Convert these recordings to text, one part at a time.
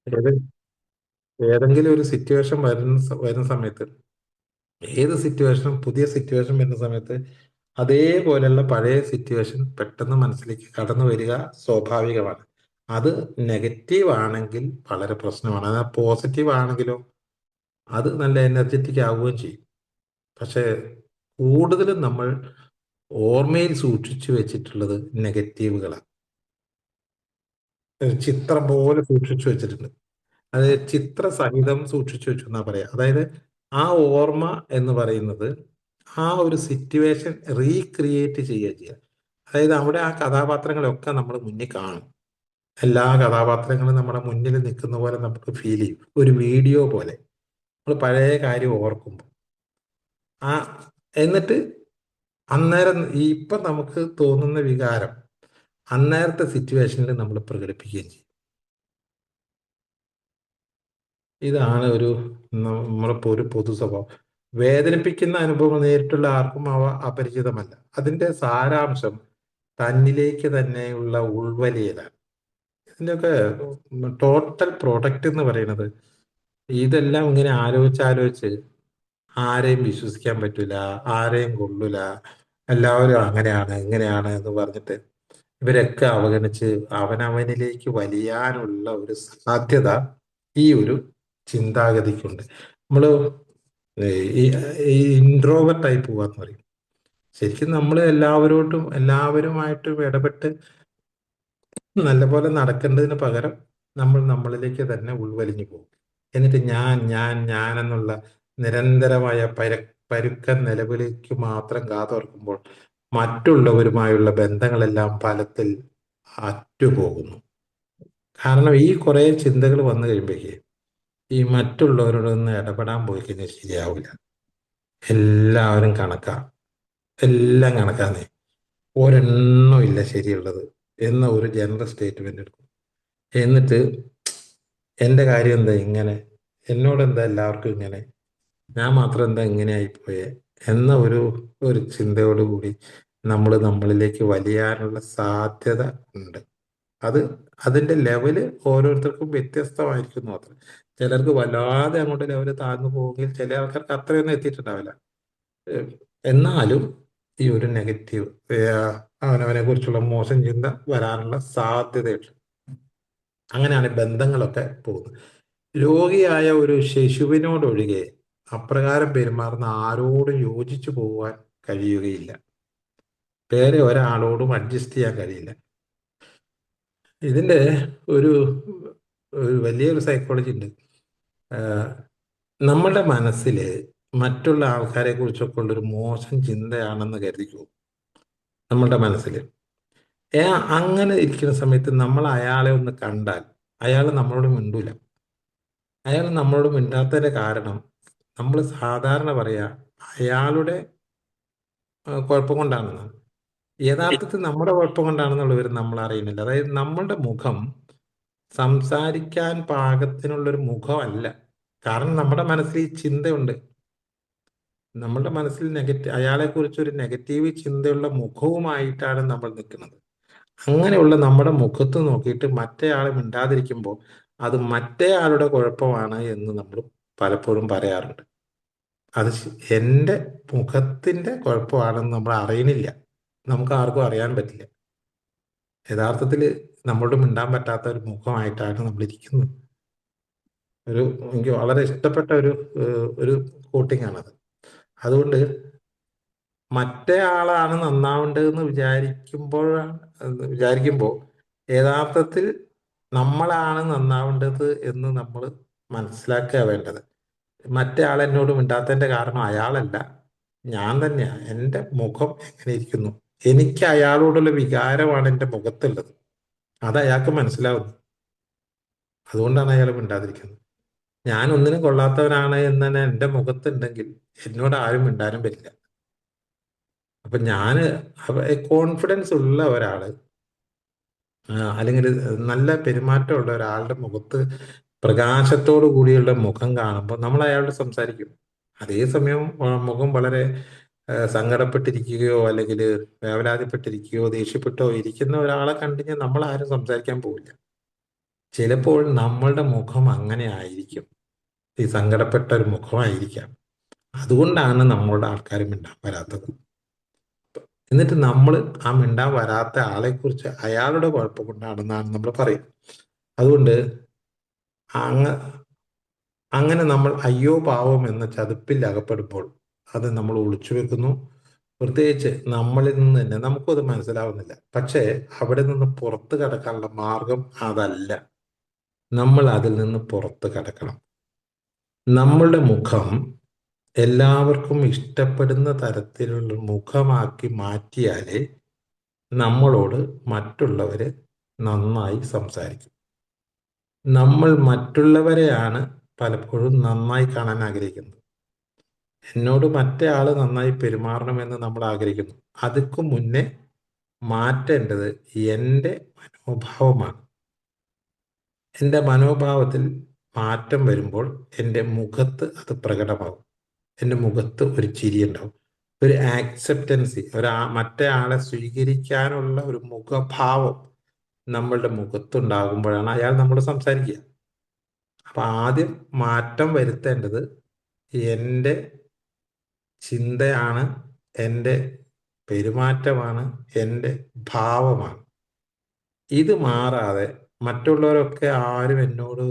ഏത് ഏതെങ്കിലും ഒരു സിറ്റുവേഷൻ വരുന്ന സമയത്ത്, ഏത് സിറ്റുവേഷനും പുതിയ സിറ്റുവേഷൻ വരുന്ന സമയത്ത് അതേപോലെയുള്ള പഴയ സിറ്റുവേഷൻ പെട്ടെന്ന് മനസ്സിലേക്ക് കടന്നു വരിക സ്വാഭാവികമാണ്. അത് നെഗറ്റീവ് ആണെങ്കിൽ വളരെ പ്രശ്നമാണ്. അത് പോസിറ്റീവ് ആണെങ്കിലോ അത് നല്ല എനർജറ്റിക് ആവുകയും ചെയ്യും. പക്ഷേ കൂടുതലും നമ്മൾ ഓർമ്മയിൽ സൂക്ഷിച്ചു വെച്ചിട്ടുള്ളത് നെഗറ്റീവുകളാണ്. ഒരു ചിത്രം പോലെ സൂക്ഷിച്ചു വെച്ചിട്ടുണ്ട്. അത് ചിത്രസഹിതം സൂക്ഷിച്ചു വെച്ചു എന്നാ പറയാ. അതായത് ആ ഓർമ്മ എന്ന് പറയുന്നത് ആ ഒരു സിറ്റുവേഷൻ റീക്രിയേറ്റ് ചെയ്യുക ചെയ്യുക. അതായത് അവിടെ ആ കഥാപാത്രങ്ങളൊക്കെ നമ്മൾ മുന്നിൽ കാണും. എല്ലാ കഥാപാത്രങ്ങളും നമ്മുടെ മുന്നിൽ നിൽക്കുന്ന പോലെ നമുക്ക് ഫീൽ ചെയ്യും. ഒരു വീഡിയോ പോലെ നമ്മൾ പഴയ കാര്യം ഓർക്കുമ്പോൾ ആ എന്നിട്ട് അന്നേരം ഇപ്പൊ നമുക്ക് തോന്നുന്ന വികാരം അന്നേരത്തെ സിറ്റുവേഷനിൽ നമ്മൾ പ്രകടിപ്പിക്കുകയും ചെയ്യും. ഇതാണ് നമ്മളിപ്പോ ഒരു പൊതു സ്വഭാവം. വേദനിപ്പിക്കുന്ന അനുഭവം നേരിട്ടുള്ള ആർക്കും അവ അപരിചിതമല്ല. അതിന്റെ സാരാംശം തന്നിലേക്ക് തന്നെയുള്ള ഉൾവലിയലാണ്. ഇതിന്റെയൊക്കെ ടോട്ടൽ പ്രോഡക്റ്റ് എന്ന് പറയുന്നത് ഇതെല്ലാം ഇങ്ങനെ ആലോചിച്ച് ആരെയും വിശ്വസിക്കാൻ പറ്റൂല, ആരെയും കൊള്ളൂല, എല്ലാവരും അങ്ങനെയാണ് ഇങ്ങനെയാണ് എന്ന് പറഞ്ഞിട്ട് ഇവരൊക്കെ അവഗണിച്ച് അവനവനിലേക്ക് വലിയാനുള്ള ഒരു സാധ്യത ഈ ഒരു ചിന്താഗതിക്കുണ്ട്. നമ്മള് ഈ ഇൻട്രോവേർട്ടായി പോവാന്ന് പറയും. ശരിക്കും നമ്മൾ എല്ലാവരുമായിട്ടും ഇടപെട്ട് നല്ലപോലെ നടക്കേണ്ടതിന് പകരം നമ്മൾ നമ്മളിലേക്ക് തന്നെ ഉൾവലിഞ്ഞു പോകും. എന്നിട്ട് ഞാൻ എന്നുള്ള നിരന്തരമായ പരുക്കൻ നിലവിലേക്ക് മാത്രം കാതോർക്കുമ്പോൾ മറ്റുള്ളവരുമായുള്ള ബന്ധങ്ങളെല്ലാം ഫലത്തിൽ അറ്റുപോകുന്നു. കാരണം ഈ കുറെ ചിന്തകൾ വന്നു കഴിയുമ്പോഴേ ഈ മറ്റുള്ളവരോടൊന്ന് ഇടപെടാൻ പോയി കഴിഞ്ഞാൽ ശരിയാവില്ല. എല്ലാവരും കണക്കാ, എല്ലാം കണക്കാന്നേ, ഒരെണ്ണം ഇല്ല ശരിയുള്ളത് എന്ന ഒരു ജനറൽ സ്റ്റേറ്റ്മെന്റ് എടുക്കും. എന്നിട്ട് എൻ്റെ കാര്യം എന്താ ഇങ്ങനെ, എന്നോട് എന്താ എല്ലാവർക്കും ഇങ്ങനെ, ഞാൻ മാത്രം എന്താ ഇങ്ങനെ ആയിപ്പോയെ എന്ന ഒരു ചിന്തയോടുകൂടി നമ്മൾ നമ്മളിലേക്ക് വലിയാനുള്ള സാധ്യത ഉണ്ട്. അത് അതിന്റെ ലെവല് ഓരോരുത്തർക്കും വ്യത്യസ്തമായിരിക്കും മാത്രം. ചിലർക്ക് വല്ലാതെ അങ്ങോട്ട് ലെവല് താഴ്ന്നു പോവുകയും ചില ആൾക്കാർക്ക് അത്രയൊന്നും എത്തിയിട്ടുണ്ടാവില്ല. ഏഹ് എന്നാലും ഈ ഒരു നെഗറ്റീവ് അവനവനെ കുറിച്ചുള്ള മോശം ചിന്ത വരാനുള്ള സാധ്യതയുണ്ട്. അങ്ങനെയാണ് ഈ ബന്ധങ്ങളൊക്കെ പോകുന്നത്. രോഗിയായ ഒരു ശിശുവിനോടൊഴികെ അപ്രകാരം പെരുമാറുന്ന ആരോടും യോജിച്ചു പോകാൻ കഴിയുകയില്ല. വേറെ ഒരാളോടും അഡ്ജസ്റ്റ് ചെയ്യാൻ കഴിയില്ല. ഇതിന്റെ ഒരു ഒരു വലിയൊരു സൈക്കോളജി ഉണ്ട്. ആഹ് നമ്മുടെ മനസ്സിൽ മറ്റുള്ള ആൾക്കാരെ കുറിച്ചൊക്കെ ഉള്ളൊരു മോശം ചിന്തയാണെന്ന് കരുതിക്കോ. നമ്മുടെ മനസ്സിൽ അങ്ങനെ ഇരിക്കുന്ന സമയത്ത് നമ്മൾ അയാളെ ഒന്ന് കണ്ടാൽ അയാൾ നമ്മളോട് മിണ്ടൂല. അയാൾ നമ്മളോട് മിണ്ടാത്തതിന്റെ കാരണം നമ്മൾ സാധാരണ പറയാ അയാളുടെ കുഴപ്പം കൊണ്ടാണെന്ന്. യഥാർത്ഥത്തിൽ നമ്മുടെ കുഴപ്പം കൊണ്ടാണെന്നുള്ളവർ നമ്മൾ അറിയുന്നില്ല. അതായത് നമ്മളുടെ മുഖം സംസാരിക്കാൻ പാകത്തിനുള്ളൊരു മുഖമല്ല. കാരണം നമ്മുടെ മനസ്സിൽ ഈ ചിന്തയുണ്ട്. നമ്മളുടെ മനസ്സിൽ അയാളെ കുറിച്ച് ഒരു നെഗറ്റീവ് ചിന്തയുള്ള മുഖവുമായിട്ടാണ് നമ്മൾ നിൽക്കുന്നത്. അങ്ങനെയുള്ള നമ്മുടെ മുഖത്ത് നോക്കിയിട്ട് മറ്റേ ആൾ മിണ്ടാതിരിക്കുമ്പോൾ അത് മറ്റേ ആളുടെ കുഴപ്പമാണ് എന്ന് നമ്മൾ പലപ്പോഴും പറയാറുണ്ട്. അത് എൻ്റെ മുഖത്തിന്റെ കുഴപ്പമാണെന്ന് നമ്മൾ അറിയണില്ല. നമുക്ക് ആർക്കും അറിയാൻ പറ്റില്ല. യഥാർത്ഥത്തിൽ നമ്മളോട് മിണ്ടാൻ പറ്റാത്ത ഒരു മുഖമായിട്ടാണ് നമ്മൾ ഇരിക്കുന്നത്. എനിക്ക് വളരെ ഇഷ്ടപ്പെട്ട ഒരു കോട്ടിംഗ് ആണത്. അതുകൊണ്ട് മറ്റേ ആളാണ് നന്നാവേണ്ടതെന്ന് വിചാരിക്കുമ്പോൾ യഥാർത്ഥത്തിൽ നമ്മളാണ് നന്നാവേണ്ടത് എന്ന് നമ്മൾ മനസ്സിലാക്കുക വേണ്ടത്. മറ്റേ ആൾ എന്നോട് മിണ്ടാത്തതിന്റെ കാരണം അയാളല്ല, ഞാൻ തന്നെയാ. എൻ്റെ മുഖം എങ്ങനെ ഇരിക്കുന്നു, എനിക്ക് അയാളോടുള്ള വികാരമാണ് എൻ്റെ മുഖത്തുള്ളത്. അത് അയാൾക്ക് മനസ്സിലാവുന്നു. അതുകൊണ്ടാണ് അയാൾ മിണ്ടാതിരിക്കുന്നത്. ഞാൻ ഒന്നിനും കൊള്ളാത്തവനാണ് എന്ന് തന്നെ എൻ്റെ മുഖത്തുണ്ടെങ്കിൽ എന്നോട് ആരും മിണ്ടാനും പറ്റില്ല. അപ്പൊ ഞാന് കോൺഫിഡൻസ് ഉള്ള ഒരാള് അല്ലെങ്കിൽ നല്ല പെരുമാറ്റമുള്ള ഒരാളുടെ മുഖത്ത് പ്രകാശത്തോടു കൂടിയുള്ള മുഖം കാണുമ്പോൾ നമ്മൾ അയാളോട് സംസാരിക്കും. അതേസമയം മുഖം വളരെ സങ്കടപ്പെട്ടിരിക്കുകയോ അല്ലെങ്കിൽ വേവലാതിപ്പെട്ടിരിക്കുകയോ ദേഷ്യപ്പെട്ടോ ഇരിക്കുന്ന ഒരാളെ കണ്ടുകഴിഞ്ഞാൽ നമ്മൾ ആരും സംസാരിക്കാൻ പോവില്ല. ചിലപ്പോൾ നമ്മളുടെ മുഖം അങ്ങനെ ആയിരിക്കും, ഈ സങ്കടപ്പെട്ട ഒരു മുഖമായിരിക്കാം. അതുകൊണ്ടാണ് നമ്മളുടെ ആൾക്കാർ മിണ്ടാൻ വരാത്തത്. എന്നിട്ട് നമ്മൾ ആ മിണ്ടാൻ വരാത്ത ആളെക്കുറിച്ച് അയാളുടെ കുഴപ്പം കൊണ്ടാണെന്നാണ് നമ്മൾ പറയും. അതുകൊണ്ട് അങ്ങ അങ്ങനെ നമ്മൾ അയ്യോ പാവം എന്ന ചതുപ്പിൽ അകപ്പെടുമ്പോൾ അത് നമ്മൾ ഒളിച്ചു വെക്കുന്നു. പ്രത്യേകിച്ച് നമ്മളിൽ നിന്ന് തന്നെ നമുക്കത് മനസ്സിലാവുന്നില്ല. പക്ഷേ അവിടെ നിന്ന് പുറത്ത് കടക്കാനുള്ള മാർഗം അതല്ല. നമ്മൾ അതിൽ നിന്ന് പുറത്ത് കടക്കണം. നമ്മളുടെ മുഖം എല്ലാവർക്കും ഇഷ്ടപ്പെടുന്ന തരത്തിലുള്ള മുഖമാക്കി മാറ്റിയാലേ നമ്മളോട് മറ്റുള്ളവര് നന്നായി സംസാരിക്കും. നമ്മൾ മറ്റുള്ളവരെയാണ് പലപ്പോഴും നന്നായി കാണാൻ ആഗ്രഹിക്കുന്നത്. എന്നോട് മറ്റേ ആള് നന്നായി പെരുമാറണമെന്ന് നമ്മൾ ആഗ്രഹിക്കുന്നു. അതിക്കു മുന്നേ മാറ്റേണ്ടത് എൻ്റെ മനോഭാവമാണ്. എൻ്റെ മനോഭാവത്തിൽ മാറ്റം വരുമ്പോൾ എൻ്റെ മുഖത്ത് അത് പ്രകടമാകും. എൻ്റെ മുഖത്ത് ഒരു ചിരി ഉണ്ടാവും, ഒരു ആക്സെപ്റ്റൻസി, മറ്റേ ആളെ സ്വീകരിക്കാനുള്ള ഒരു മുഖഭാവം നമ്മളുടെ മുഖത്തുണ്ടാകുമ്പോഴാണ് അയാൾ നമ്മളോട് സംസാരിക്കുക. അപ്പൊ ആദ്യം മാറ്റം വരുത്തേണ്ടത് എൻ്റെ ചിന്തയാണ്, എൻ്റെ പെരുമാറ്റമാണ്, എൻ്റെ ഭാവമാണ്. ഇത് മാറാതെ മറ്റുള്ളവരൊക്കെ ആരും എന്നോട്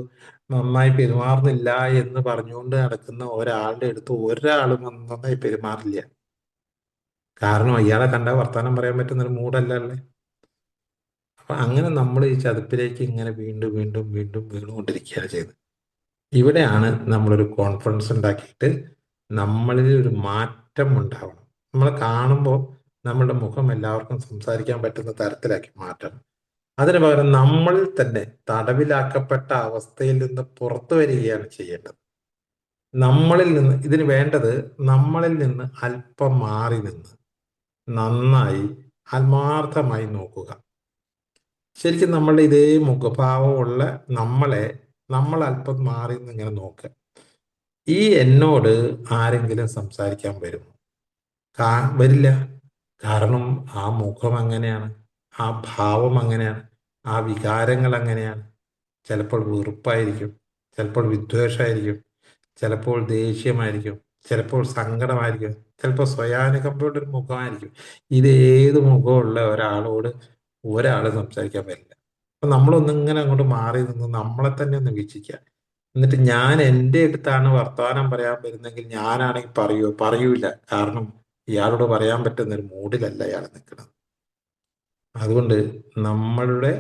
നന്നായി പെരുമാറുന്നില്ല എന്ന് പറഞ്ഞുകൊണ്ട് നടക്കുന്ന ഒരാളുടെ അടുത്ത് ഒരാളും നന്നായി പെരുമാറില്ല. കാരണം അയാളെ കണ്ട വർത്താനം പറയാൻ പറ്റുന്ന ഒരു മൂഡല്ല ഉള്ളത്. അപ്പൊ അങ്ങനെ നമ്മൾ ഈ ചതുപ്പിലേക്ക് ഇങ്ങനെ വീണ്ടും വീണ്ടും വീണ്ടും വീണുകൊണ്ടിരിക്കുകയാണ് ചെയ്യുന്നത്. ഇവിടെയാണ് നമ്മളൊരു കോൺഫിഡൻസ് ഉണ്ടാക്കിയിട്ട് നമ്മളിൽ ഒരു മാറ്റം ഉണ്ടാവണം. നമ്മളെ കാണുമ്പോൾ നമ്മളുടെ മുഖം എല്ലാവർക്കും സംസാരിക്കാൻ പറ്റുന്ന തരത്തിലാക്കി മാറ്റണം. അതിന് പകരം നമ്മളിൽ തന്നെ തടവിലാക്കപ്പെട്ട അവസ്ഥയിൽ നിന്ന് പുറത്തു വരികയാണ് ചെയ്യേണ്ടത്. നമ്മളിൽ നിന്ന് ഇതിന് വേണ്ടത് നമ്മളിൽ നിന്ന് അല്പം മാറി നിന്ന് നന്നായി ആത്മാർത്ഥമായി നോക്കുക. ശരിക്കും നമ്മളുടെ ഇതേ മുഖഭാവമുള്ള നമ്മളെ നമ്മൾ അല്പം മാറി നിന്ന് ഇങ്ങനെ നോക്കുക. ഈ എന്നോട് ആരെങ്കിലും സംസാരിക്കാൻ വരുമോ? വരില്ല. കാരണം ആ മുഖം അങ്ങനെയാണ്, ആ ഭാവം അങ്ങനെയാണ്, ആ വികാരങ്ങൾ അങ്ങനെയാണ്. ചിലപ്പോൾ വെറുപ്പായിരിക്കും, ചിലപ്പോൾ വിദ്വേഷമായിരിക്കും, ചിലപ്പോൾ ദേഷ്യമായിരിക്കും, ചിലപ്പോൾ സങ്കടമായിരിക്കും, ചിലപ്പോൾ സ്വയാനുകമ്പയുടെ ഒരു മുഖമായിരിക്കും. ഇത് ഏത് മുഖമുള്ള ഒരാളോട് ഒരാൾ സംസാരിക്കാൻ പറ്റില്ല. അപ്പൊ നമ്മളൊന്നിങ്ങനെ അങ്ങോട്ട് മാറി നിന്ന് നമ്മളെ തന്നെ ഒന്ന് വീക്ഷിക്കുക. എന്നിട്ട് ഞാൻ എൻ്റെ അടുത്താണ് വർത്തമാനം പറയാൻ വരുന്നെങ്കിൽ ഞാനാണെങ്കിൽ പറയൂല. കാരണം ഇയാളോട് പറയാൻ പറ്റുന്ന ഒരു മൂഡിലല്ല ഇയാൾ നിൽക്കുന്നത്. അതുകൊണ്ട് നമ്മളുടെ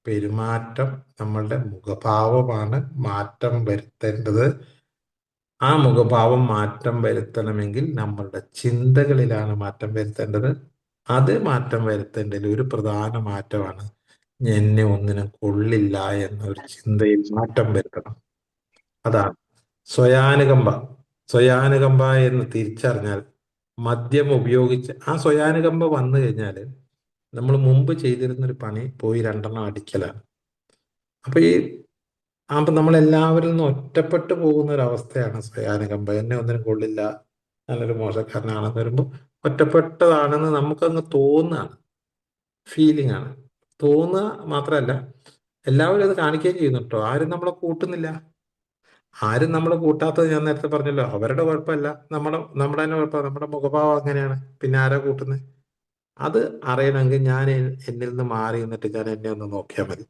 പെരുമാറ്റം, നമ്മളുടെ മുഖഭാവമാണ് മാറ്റം വരുത്തേണ്ടത്. ആ മുഖഭാവം മാറ്റം വരുത്തണമെങ്കിൽ നമ്മളുടെ ചിന്തകളിലാണ് മാറ്റം വരുത്തേണ്ടത്. അത് മാറ്റം വരുത്തേണ്ടതിൽ ഒരു പ്രധാന മാറ്റമാണ് എന്നെ ഒന്നിനും കൊള്ളില്ല എന്ന ഒരു ചിന്തയിൽ മാറ്റം വരുത്തണം. അതാണ് സ്വയാനുകമ്പ. സ്വയാനുകമ്പ എന്ന് തിരിച്ചറിഞ്ഞാൽ മദ്യം ഉപയോഗിച്ച് ആ സ്വയാനുകമ്പ വന്നു കഴിഞ്ഞാൽ നമ്മൾ മുമ്പ് ചെയ്തിരുന്നൊരു പണി പോയി രണ്ടെണ്ണം അടിക്കലാണ്. അപ്പൊ അപ്പൊ നമ്മൾ എല്ലാവരിൽ നിന്നും ഒറ്റപ്പെട്ടു പോകുന്ന ഒരു അവസ്ഥയാണ് സ്വയാനുകമ്പ. എന്നെ ഒന്നിനും കൊള്ളില്ല, ഞാനൊരു മോശക്കാരനാണെന്ന് വരുമ്പോൾ ഒറ്റപ്പെട്ടതാണെന്ന് നമുക്കങ്ങ് തോന്നുകയാണ്, ഫീലിംഗ് ആണ്. തോന്നുക മാത്രമല്ല, എല്ലാവരും അത് കാണിക്കുകയും ചെയ്യുന്നു കേട്ടോ. ആരും നമ്മളെ കൂട്ടുന്നില്ല. ആരും നമ്മളെ കൂട്ടാത്തത് ഞാൻ നേരത്തെ പറഞ്ഞല്ലോ, അവരുടെ കുഴപ്പമല്ല, നമ്മുടെ തന്നെ കുഴപ്പമാണ്. നമ്മുടെ മുഖഭാവം അങ്ങനെയാണ്. പിന്നെ ആരാ കൂട്ടുന്നത്? അത് അറിയണമെങ്കിൽ ഞാൻ എന്നിൽ നിന്ന് മാറി നിന്നിട്ട് ഞാൻ എന്നെ ഒന്ന് നോക്കിയാൽ മതി.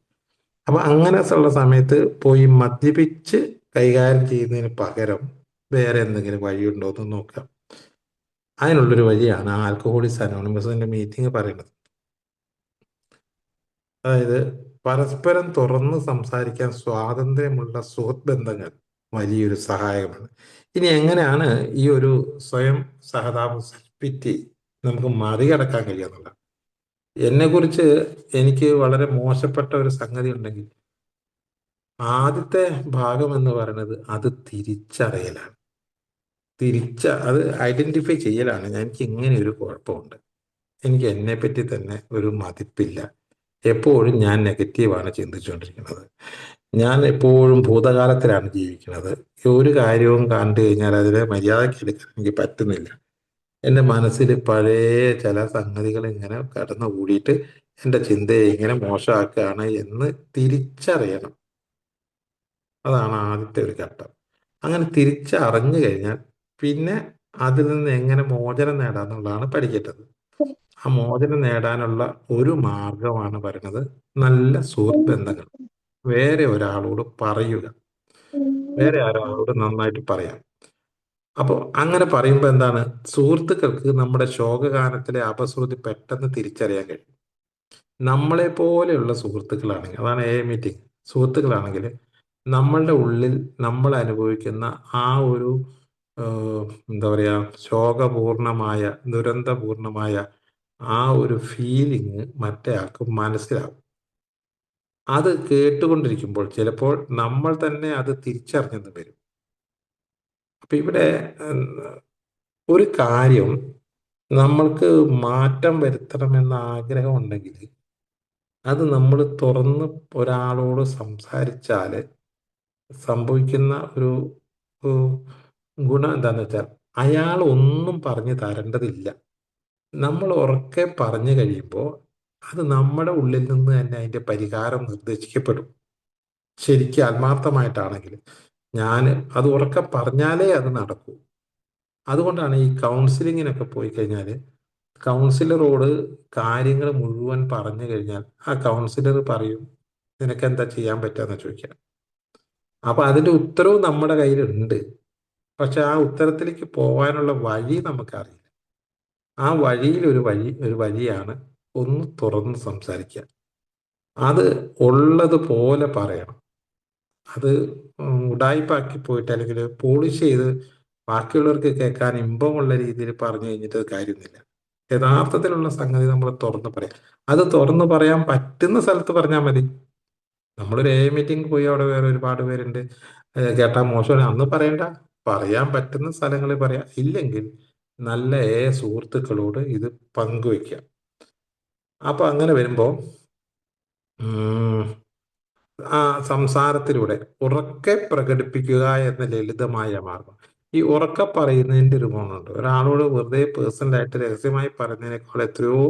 അപ്പൊ അങ്ങനെ ഉള്ള സമയത്ത് പോയി മദ്യപിച്ച് കൈകാര്യം ചെയ്യുന്നതിന് പകരം വേറെ എന്തെങ്കിലും വഴിയുണ്ടോ എന്ന് നോക്കാം. അതിനുള്ളൊരു വഴിയാണ് ആൽക്കഹോളിക്സ് അനോണിമസിന്റെ മീറ്റിംഗ് പറയുന്നത്. അതായത് പരസ്പരം തുറന്ന് സംസാരിക്കാൻ സ്വാതന്ത്ര്യമുള്ള സുഹൃത്ത് ബന്ധങ്ങൾ വലിയൊരു സഹായകമാണ്. ഇനി എങ്ങനെയാണ് ഈ ഒരു സ്വയം സഹതാപം, സെൽഫ് പിറ്റി നമുക്ക് മറികടക്കാൻ കഴിയുക? എന്നെക്കുറിച്ച് എനിക്ക് വളരെ മോശപ്പെട്ട ഒരു സംഗതി ഉണ്ടെങ്കിൽ ആദ്യത്തെ ഭാഗം എന്ന് പറയുന്നത് അത് തിരിച്ചറിയലാണ്. അത് ഐഡന്റിഫൈ ചെയ്യലാണ്. എനിക്ക് ഇങ്ങനെ ഒരു കുഴപ്പമുണ്ട്, എനിക്ക് എന്നെപ്പറ്റി തന്നെ ഒരു മതിപ്പില്ല, എപ്പോഴും ഞാൻ നെഗറ്റീവാണ് ചിന്തിച്ചുകൊണ്ടിരിക്കുന്നത്, ഞാൻ എപ്പോഴും ഭൂതകാലത്തിലാണ് ജീവിക്കുന്നത്, ഒരു കാര്യവും കണ്ടു കഴിഞ്ഞാൽ അതിനെ മര്യാദയ്ക്ക് എടുക്കാൻ എനിക്ക് പറ്റുന്നില്ല, എൻ്റെ മനസ്സിൽ പഴയ ചില സംഗതികൾ ഇങ്ങനെ കടന്നു കൂടിയിട്ട് എൻ്റെ ചിന്തയെ ഇങ്ങനെ മോശമാക്കുകയാണ് എന്ന് തിരിച്ചറിയണം. അതാണ് ആദ്യത്തെ ഒരു ഘട്ടം. അങ്ങനെ തിരിച്ചറിഞ്ഞു കഴിഞ്ഞാൽ പിന്നെ അതിൽ നിന്ന് എങ്ങനെ മോചനം നേടാന്നുള്ളതാണ് പഠിക്കേണ്ടത്. ആ മോചനം നേടാനുള്ള ഒരു മാർഗമാണ് പറയുന്നത് നല്ല സുഹൃത്ത് ബന്ധങ്ങൾ. വേറെ ഒരാളോട് പറയുക, വേറെ ഒരാളോട് നന്നായിട്ട് പറയാം. അപ്പോൾ അങ്ങനെ പറയുമ്പോൾ എന്താണ്, സുഹൃത്തുക്കൾക്ക് നമ്മുടെ ശോകഗാനത്തിലെ അപശ്രുതി പെട്ടെന്ന് തിരിച്ചറിയാൻ കഴിയും. നമ്മളെ പോലെയുള്ള സുഹൃത്തുക്കളാണെങ്കിൽ, അതാണ് എ മീറ്റിംഗ്, സുഹൃത്തുക്കളാണെങ്കിൽ നമ്മളുടെ ഉള്ളിൽ നമ്മൾ അനുഭവിക്കുന്ന ആ ഒരു എന്താ പറയുക, ശോകപൂർണമായ, ദുരന്തപൂർണമായ ആ ഒരു ഫീലിംഗ് മറ്റേ ആൾക്ക് മനസ്സിലാവും. അത് കേട്ടുകൊണ്ടിരിക്കുമ്പോൾ ചിലപ്പോൾ നമ്മൾ തന്നെ അത് തിരിച്ചറിഞ്ഞെന്ന് വരും. അപ്പൊ ഇവിടെ ഉം, ഒരു കാര്യം നമ്മൾക്ക് മാറ്റം വരുത്തണമെന്ന ആഗ്രഹം ഉണ്ടെങ്കിൽ അത് നമ്മൾ തുറന്ന് ഒരാളോട് സംസാരിച്ചാൽ സംഭവിക്കുന്ന ഒരു ഒരു ഗുണം എന്താന്ന് വെച്ചാൽ അയാൾ ഒന്നും പറഞ്ഞു തരേണ്ടതില്ല. നമ്മൾ ഉറക്കെ പറഞ്ഞു കഴിയുമ്പോൾ അത് നമ്മുടെ ഉള്ളിൽ നിന്ന് തന്നെ അതിന്റെ പരിഹാരം നിർദ്ദേശിക്കപ്പെടും. ശരിക്കും ആത്മാർത്ഥമായിട്ടാണെങ്കിൽ ഞാൻ അത് ഉറക്കെ പറഞ്ഞാലേ അത് നടക്കൂ. അതുകൊണ്ടാണ് ഈ കൗൺസിലിങ്ങിനൊക്കെ പോയി കഴിഞ്ഞാൽ കൗൺസിലറോട് കാര്യങ്ങൾ മുഴുവൻ പറഞ്ഞു കഴിഞ്ഞാൽ ആ കൗൺസിലർ പറയും നിനക്ക് എന്താ ചെയ്യാൻ പറ്റുക ചോദിക്കാം. അപ്പൊ അതിന്റെ ഉത്തരവും നമ്മുടെ കയ്യിലുണ്ട്. പക്ഷെ ആ ഉത്തരത്തിലേക്ക് പോകാനുള്ള വഴി നമുക്കറിയില്ല. ആ വഴിയിൽ ഒരു വഴിയാണ് ഒന്ന് തുറന്ന് സംസാരിക്കുക. അത് ഉള്ളത് പറയണം. അത് ഉഡായിപ്പാക്കി പോയിട്ട് അല്ലെങ്കിൽ പോളിഷ് ചെയ്ത് ബാക്കിയുള്ളവർക്ക് കേൾക്കാൻ ഇമ്പമുള്ള രീതിയിൽ പറഞ്ഞു കഴിഞ്ഞിട്ട് കാര്യമൊന്നുമില്ല. യഥാർത്ഥത്തിലുള്ള സംഗതി നമ്മൾ തുറന്ന് പറയാം. അത് തുറന്ന് പറയാൻ പറ്റുന്ന സ്ഥലത്ത് പറഞ്ഞാൽ മതി. നമ്മളൊരു എ മീറ്റിംഗ് പോയി അവിടെ വേറെ ഒരുപാട് പേരുണ്ട്, കേട്ടാ മോശമാണ് അന്ന് പറയണ്ട. പറയാൻ പറ്റുന്ന സ്ഥലങ്ങളിൽ പറയാം. ഇല്ലെങ്കിൽ നല്ല സുഹൃത്തുക്കളോട് ഇത് പങ്കുവെക്കാം. അപ്പൊ അങ്ങനെ വരുമ്പോ ഉം, ആ സംസാരത്തിലൂടെ ഉറക്കെ പ്രകടിപ്പിക്കുക എന്ന ലളിതമായ മാർഗം. ഈ ഉറക്കെ പറയുന്നതിന്റെ ഒരു ഗുണമുണ്ട്. ഒരാളോട് വെറുതെ പേഴ്സണലായിട്ട് രഹസ്യമായി പറയുന്നതിനേക്കാൾ എത്രയോ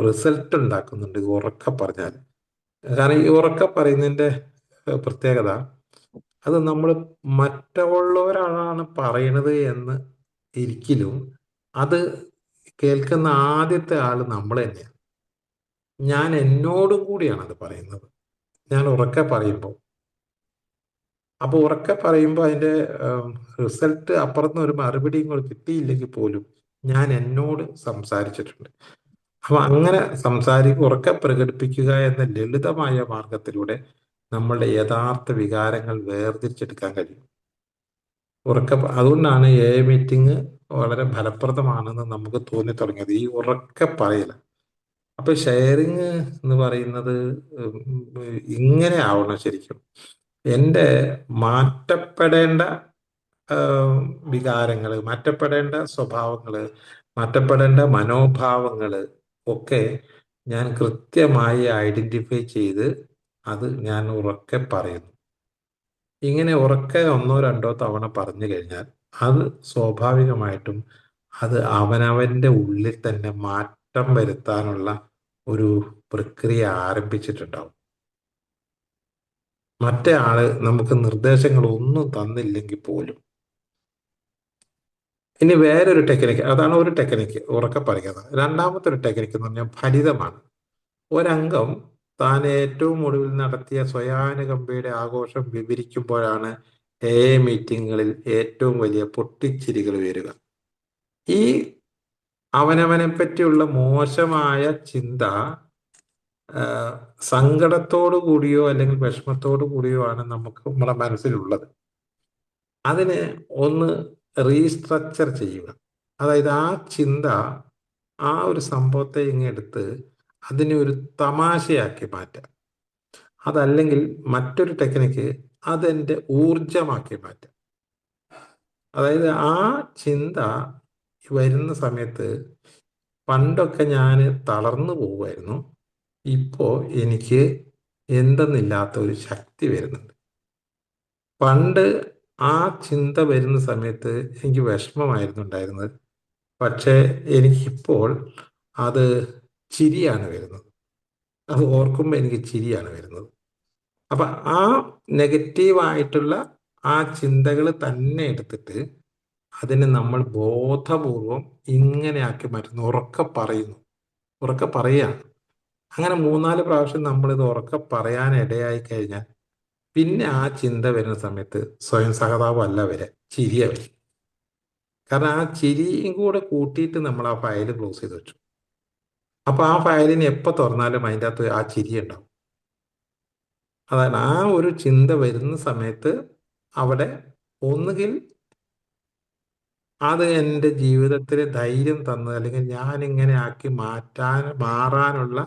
റിസൾട്ട് ഉണ്ടാക്കുന്നുണ്ട് ഈ ഉറക്കെ പറഞ്ഞാൽ. കാരണം ഈ ഉറക്കെ പറയുന്നതിന്റെ പ്രത്യേകത, അത് നമ്മൾ മറ്റുള്ളവരാണ് പറയണത് എന്ന് ഇരിക്കലും അത് കേൾക്കുന്ന ആദ്യത്തെ ആള് നമ്മൾ തന്നെയാണ്. ഞാൻ എന്നോടും കൂടിയാണ് അത് പറയുന്നത്, ഞാൻ ഉറക്കെ പറയുമ്പോൾ. അപ്പൊ ഉറക്കെ പറയുമ്പോൾ അതിന്റെ റിസൾട്ട് അപ്പുറത്തുനിന്ന് ഒരു മറുപടി ഇങ്ങോട്ട് കിട്ടിയില്ലെങ്കിൽ പോലും ഞാൻ എന്നോട് സംസാരിച്ചിട്ടുണ്ട്. അപ്പൊ അങ്ങനെ ഉറക്കെ പ്രകടിപ്പിക്കുക എന്ന ലളിതമായ മാർഗത്തിലൂടെ നമ്മളുടെ യഥാർത്ഥ വികാരങ്ങൾ വേർതിരിച്ചെടുക്കാൻ കഴിയും. അതുകൊണ്ടാണ് മീറ്റിംഗ് വളരെ ഫലപ്രദമാണെന്ന് നമുക്ക് തോന്നി തുടങ്ങിയത്, ഈ ഉറക്കെ പറയല. അപ്പൊ ഷെയറിങ് എന്ന് പറയുന്നത് ഇങ്ങനെ ആവണം ശരിക്കും. എൻ്റെ മാറ്റപ്പെടേണ്ട വികാരങ്ങള്, മാറ്റപ്പെടേണ്ട സ്വഭാവങ്ങള്, മാറ്റപ്പെടേണ്ട മനോഭാവങ്ങള് ഒക്കെ ഞാൻ കൃത്യമായി ഐഡന്റിഫൈ ചെയ്ത് അത് ഞാൻ ഉറക്കെ പറയുന്നു. ഇങ്ങനെ ഉറക്കെ ഒന്നോ രണ്ടോ തവണ പറഞ്ഞു കഴിഞ്ഞാൽ അത് സ്വാഭാവികമായിട്ടും അത് അവനവന്റെ ഉള്ളിൽ തന്നെ മാറ്റം വരുത്താനുള്ള ഒരു പ്രക്രിയ ആരംഭിച്ചിട്ടുണ്ടാവും. മറ്റേ ആള് നമുക്ക് നിർദ്ദേശങ്ങൾ ഒന്നും തന്നില്ലെങ്കിൽ പോലും. ഇനി വേറൊരു ടെക്നിക്ക്, അതാണ് ഒരു ടെക്നിക്ക് ഉറക്കെ പറയുന്നത്. രണ്ടാമത്തെ ഒരു ടെക്നിക്ക് എന്ന് പറഞ്ഞാൽ ഫലിതമാണ്. ഒരംഗം താൻ ഏറ്റവും ഒടുവിൽ നടത്തിയ സ്വയാനുകമ്പയുടെ ആഘോഷം വിവരിക്കുമ്പോഴാണ് മീറ്റിങ്ങുകളിൽ ഏറ്റവും വലിയ പൊട്ടിച്ചിരികൾ വരിക. ഈ അവനവനെ പറ്റിയുള്ള മോശമായ ചിന്ത സങ്കടത്തോടു കൂടിയോ അല്ലെങ്കിൽ വിഷമത്തോടു കൂടിയോ ആണ് നമുക്ക് നമ്മുടെ മനസ്സിലുള്ളത്. അതിനെ ഒന്ന് റീസ്ട്രക്ചർ ചെയ്യുക. അതായത് ആ ചിന്ത, ആ ഒരു സംഭവത്തെ ഇങ്ങെടുത്ത് അതിനെ ഒരു തമാശയാക്കി മാറ്റുക. അതല്ലെങ്കിൽ മറ്റൊരു ടെക്നിക്ക്, അതെന്റെ ഊർജമാക്കി മാറ്റുക. അതായത് ആ ചിന്ത വരുന്ന സമയത്ത് പണ്ടൊക്കെ ഞാൻ തളർന്നു പോവുമായിരുന്നു, ഇപ്പോ എനിക്ക് എന്തെന്നില്ലാത്ത ഒരു ശക്തി വരുന്നുണ്ട്. പണ്ട് ആ ചിന്ത വരുന്ന സമയത്ത് എനിക്ക് വിഷമമായിരുന്നു ഉണ്ടായിരുന്നത്, പക്ഷേ എനിക്കിപ്പോൾ അത് ചിരിയാണ് വരുന്നത്. അത് ഓർക്കുമ്പോൾ എനിക്ക് ചിരിയാണ് വരുന്നത്. അപ്പൊ ആ നെഗറ്റീവായിട്ടുള്ള ആ ചിന്തകൾ തന്നെ എടുത്തിട്ട് അതിനെ നമ്മൾ ബോധപൂർവം ഇങ്ങനെയാക്കി മാറ്റുന്നു, ഉറക്കെ പറയുന്നു, ഉറക്കെ പറയുകയാണ്. അങ്ങനെ മൂന്നാല് പ്രാവശ്യം നമ്മളിത് ഉറക്കെ പറയാൻ ഇടയായി കഴിഞ്ഞാൽ പിന്നെ ആ ചിന്ത വരുന്ന സമയത്ത് സ്വയം സഹതാപം അല്ല വരെ, ചിരിയ വരും. കാരണം ആ ചിരിയും കൂടെ കൂട്ടിയിട്ട് നമ്മൾ ആ ഫയൽ ക്ലോസ് ചെയ്ത് വെച്ചു. അപ്പൊ ആ ഫയലിന് എപ്പോ തുറന്നാലും അതിൻ്റെ അകത്ത് ആ ചിരി ഉണ്ടാവും. അതാണ് ആ ഒരു ചിന്ത വരുന്ന സമയത്ത് അവിടെ ഒന്നുകിൽ അത് എൻ്റെ ജീവിതത്തിൽ ധൈര്യം തന്നത്, അല്ലെങ്കിൽ ഞാൻ ഇങ്ങനെ ആക്കി മാറാനുള്ള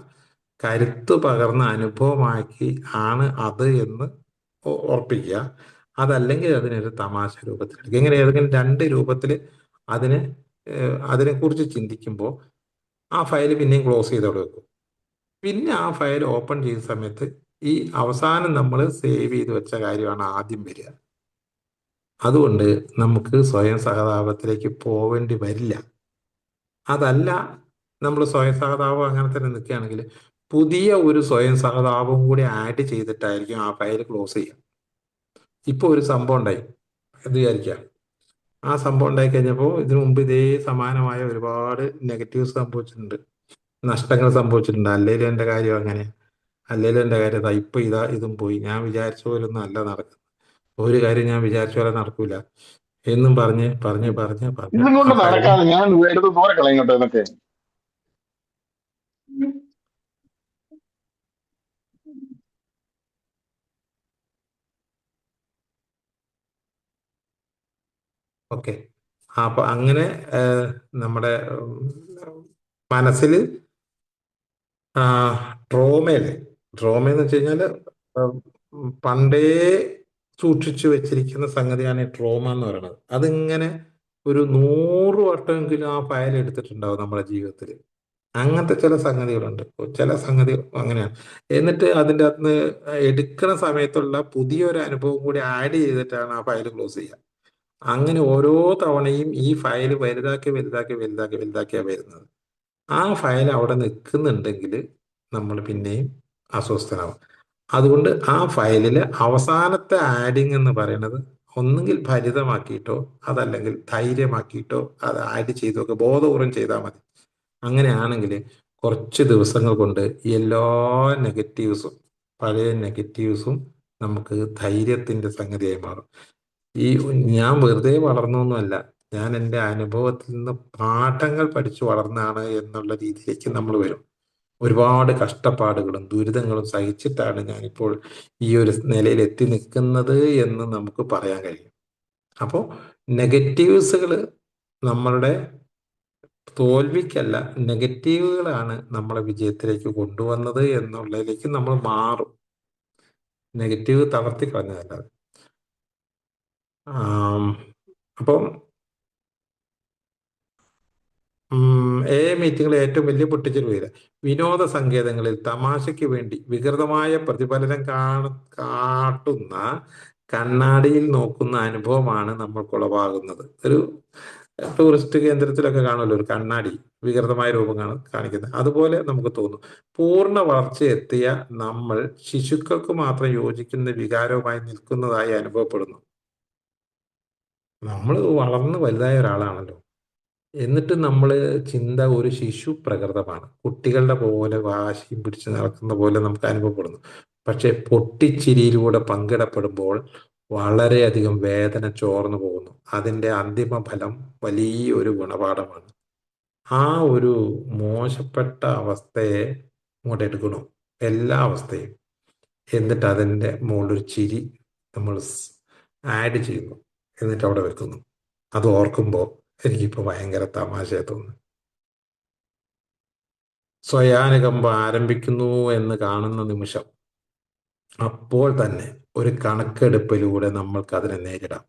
കരുത്ത് പകർന്ന അനുഭവമാക്കി ആണ് അത് എന്ന് ഉറപ്പിക്കുക. അതല്ലെങ്കിൽ അതിനൊരു തമാശ രൂപത്തിലെടുക്കുക. ഇങ്ങനെ ഏതെങ്കിലും രണ്ട് രൂപത്തിൽ അതിനെ അതിനെക്കുറിച്ച് ചിന്തിക്കുമ്പോൾ ആ ഫയൽ പിന്നെയും ക്ലോസ് ചെയ്തവിടെ വെക്കും. പിന്നെ ആ ഫയൽ ഓപ്പൺ ചെയ്ത സമയത്ത് ഈ അവസാനം നമ്മൾ സേവ് ചെയ്ത് വെച്ച കാര്യമാണ് ആദ്യം വരിക. അതുകൊണ്ട് നമുക്ക് സ്വയം സഹതാപത്തിലേക്ക് പോവേണ്ടി വരില്ല. അതല്ല, നമ്മൾ സ്വയം സഹതാപം അങ്ങനെ തന്നെ നിൽക്കുകയാണെങ്കിൽ പുതിയ ഒരു സ്വയം സഹതാപം കൂടി ആഡ് ചെയ്തിട്ടായിരിക്കും ആ ഫയൽ ക്ലോസ് ചെയ്യുക. ഇപ്പൊ ഒരു സംഭവം ഉണ്ടായി എന്ന് വിചാരിക്കുക. ആ സംഭവം ഉണ്ടായി കഴിഞ്ഞപ്പോൾ ഇതിനു മുമ്പ് ഇതേ സമാനമായ ഒരുപാട് നെഗറ്റീവ്സ് സംഭവിച്ചിട്ടുണ്ട്, നഷ്ടങ്ങൾ സംഭവിച്ചിട്ടുണ്ട്. അല്ലേലും എൻ്റെ കാര്യം അങ്ങനെ, അല്ലേലും എൻ്റെ കാര്യം ഇതാ ഇപ്പൊ ഇതും പോയി, ഞാൻ വിചാരിച്ച പോലെ ഒന്നും അല്ല നടക്കുന്നത്, ഒരു കാര്യം ഞാൻ വിചാരിച്ച പോലെ നടക്കൂല എന്നും പറഞ്ഞ് പറഞ്ഞ് പറഞ്ഞ് പറഞ്ഞ് ഇതും ആ കൊണ്ട് ഫയൽ. നടക്കാതെ ഞാൻ എടുത്ത് ദൂരെ കളയും കേട്ടോ ഇതൊക്കെ. ഓക്കെ. അപ്പൊ അങ്ങനെ നമ്മുടെ മനസ്സിൽ ട്രോമയില്, ട്രോമ എന്ന് വെച്ച് കഴിഞ്ഞാല് പണ്ടേ സൂക്ഷിച്ചു വെച്ചിരിക്കുന്ന സംഗതിയാണ് ഈ ട്രോമ എന്ന് പറയുന്നത്. അതിങ്ങനെ ഒരു 100 വട്ടമെങ്കിലും ആ ഫയൽ എടുത്തിട്ടുണ്ടാവും നമ്മുടെ ജീവിതത്തിൽ. അങ്ങനത്തെ ചില സംഗതികളുണ്ട്, ചില സംഗതികൾ അങ്ങനെയാണ്. എന്നിട്ട് അതിൻ്റെ അകത്ത് നിന്ന് എടുക്കുന്ന സമയത്തുള്ള പുതിയൊരു അനുഭവം കൂടി ആഡ് ചെയ്തിട്ടാണ് ആ ഫയൽ ക്ലോസ് ചെയ്യുക. അങ്ങനെ ഓരോ തവണയും ഈ ഫയൽ വലുതാക്കി വലുതാക്കി വലുതാക്കി വലുതാക്കിയാണ് വരുന്നത്. ആ ഫയൽ അവിടെ നിൽക്കുന്നുണ്ടെങ്കിൽ നമ്മൾ പിന്നെയും അസ്വസ്ഥനാവും. അതുകൊണ്ട് ആ ഫയലിലെ അവസാനത്തെ ആഡിങ് എന്ന് പറയുന്നത് ഒന്നുകിൽ ഭരിതമാക്കിയിട്ടോ അതല്ലെങ്കിൽ ധൈര്യമാക്കിയിട്ടോ അത് ആഡ് ചെയ്തൊക്കെ ബോധപൂർവം ചെയ്താൽ മതി. അങ്ങനെയാണെങ്കിൽ കുറച്ച് ദിവസങ്ങൾ കൊണ്ട് എല്ലാ നെഗറ്റീവ്സും, പഴയ നെഗറ്റീവ്സും നമുക്ക് ധൈര്യത്തിന്റെ സംഗതിയായി മാറും. ഈ ഞാൻ വെറുതെ വളർന്നൊന്നുമല്ല, ഞാൻ എൻ്റെ അനുഭവത്തിൽ നിന്ന് പാഠങ്ങൾ പഠിച്ചു വളർന്നാണ് എന്നുള്ള രീതിയിലേക്ക് നമ്മൾ വരും. ഒരുപാട് കഷ്ടപ്പാടുകളും ദുരിതങ്ങളും സഹിച്ചിട്ടാണ് ഞാനിപ്പോൾ ഈ ഒരു നിലയിൽ എത്തി നിൽക്കുന്നത് എന്ന് നമുക്ക് പറയാൻ കഴിയും. അപ്പോൾ നെഗറ്റീവ്സുകൾ നമ്മളുടെ തോൽവിക്കല്ല, നെഗറ്റീവുകളാണ് നമ്മളെ വിജയത്തിലേക്ക് കൊണ്ടുവന്നത് എന്നുള്ളതിലേക്ക് നമ്മൾ മാറും. നെഗറ്റീവ് തളർത്തി കളഞ്ഞതല്ലാതെ. ആം, അപ്പം മീറ്റിംഗിലെ ഏറ്റവും വലിയ പൊട്ടിച്ചൊരു പേര് വിനോദ സങ്കേതങ്ങളിൽ തമാശയ്ക്ക് വേണ്ടി വികൃതമായ പ്രതിഫലനം കാട്ടുന്ന കണ്ണാടിയിൽ നോക്കുന്ന അനുഭവമാണ് നമ്മൾക്കുളവാകുന്നത്. ഒരു ടൂറിസ്റ്റ് കേന്ദ്രത്തിലൊക്കെ കാണുമല്ലോ ഒരു കണ്ണാടി, വികൃതമായ രൂപം കാണിക്കുന്നത്. അതുപോലെ നമുക്ക് തോന്നും. പൂർണ്ണ വളർച്ചയെത്തിയ നമ്മൾ ശിശുക്കൾക്ക് മാത്രം യോജിക്കുന്ന വികാരവുമായി നിൽക്കുന്നതായി അനുഭവപ്പെടുന്നു. നമ്മൾ വളർന്ന് വലുതായ ഒരാളാണല്ലോ, എന്നിട്ട് നമ്മൾ ചിന്ത ഒരു ശിശു പ്രകൃതമാണ്, കുട്ടികളുടെ പോലെ വാശിയും പിടിച്ച് നടക്കുന്ന പോലെ നമുക്ക് അനുഭവപ്പെടുന്നു. പക്ഷെ പൊട്ടിച്ചിരിയിലൂടെ പങ്കിടപ്പെടുമ്പോൾ വളരെയധികം വേദന ചോർന്നു പോകുന്നു. അതിൻ്റെ അന്തിമ ഫലം വലിയൊരു ഗുണപാഠമാണ്. ആ ഒരു മോശപ്പെട്ട അവസ്ഥയെ ഇങ്ങോട്ട് എടുക്കണു, എല്ലാ അവസ്ഥയും, എന്നിട്ട് അതിൻ്റെ മുകളിലൊരു ചിരി നമ്മൾ ആഡ് ചെയ്യുന്നു, എന്നിട്ട് അവിടെ വെക്കുന്നു. അത് ഓർക്കുമ്പോൾ എനിക്കിപ്പോൾ ഭയങ്കര തമാശയായി തോന്നുന്നു. സ്വയാനുകമ്പ ആരംഭിക്കുന്നു എന്ന് കാണുന്ന നിമിഷം അപ്പോൾ തന്നെ ഒരു കണക്കെടുപ്പിലൂടെ നമ്മൾക്ക് അതിനെ നേരിടാം.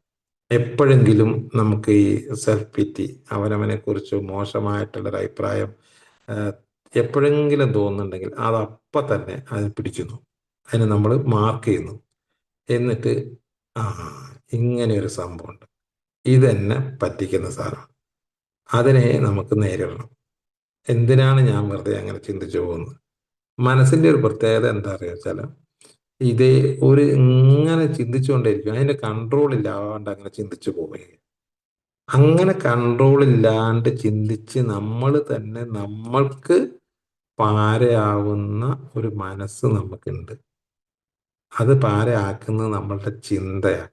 എപ്പോഴെങ്കിലും നമുക്ക് ഈ സെൽഫ് പിറ്റി, അവനവനെ കുറിച്ച് മോശമായിട്ടുള്ളൊരു അഭിപ്രായം എപ്പോഴെങ്കിലും തോന്നുന്നുണ്ടെങ്കിൽ അത് അപ്പം തന്നെ അതിന് പിടിക്കുന്നു, അതിന് നമ്മൾ മാർക്ക് ചെയ്യുന്നു. എന്നിട്ട് ആ, ഇങ്ങനെ ഒരു സംഭവമുണ്ട്, ഇതെന്നെ പറ്റിക്കുന്ന സാധനം, അതിനെ നമുക്ക് നേരിടണം. എന്തിനാണ് ഞാൻ വെറുതെ അങ്ങനെ ചിന്തിച്ചു പോകുന്നത്? മനസ്സിന്റെ ഒരു പ്രത്യേകത എന്താ അറിയാ വെച്ചാൽ ഇതേ ഒരു ഇങ്ങനെ ചിന്തിച്ചുകൊണ്ടേയിരിക്കും, അതിന്റെ കൺട്രോൾ ഇല്ലാണ്ട് അങ്ങനെ ചിന്തിച്ചു പോവുകയും, അങ്ങനെ കൺട്രോൾ ഇല്ലാണ്ട് ചിന്തിച്ച് നമ്മൾ തന്നെ നമ്മൾക്ക് പാരയാവുന്ന ഒരു മനസ്സ് നമുക്കുണ്ട്. അത് പാരയാക്കുന്നത് നമ്മളുടെ ചിന്തയാണ്.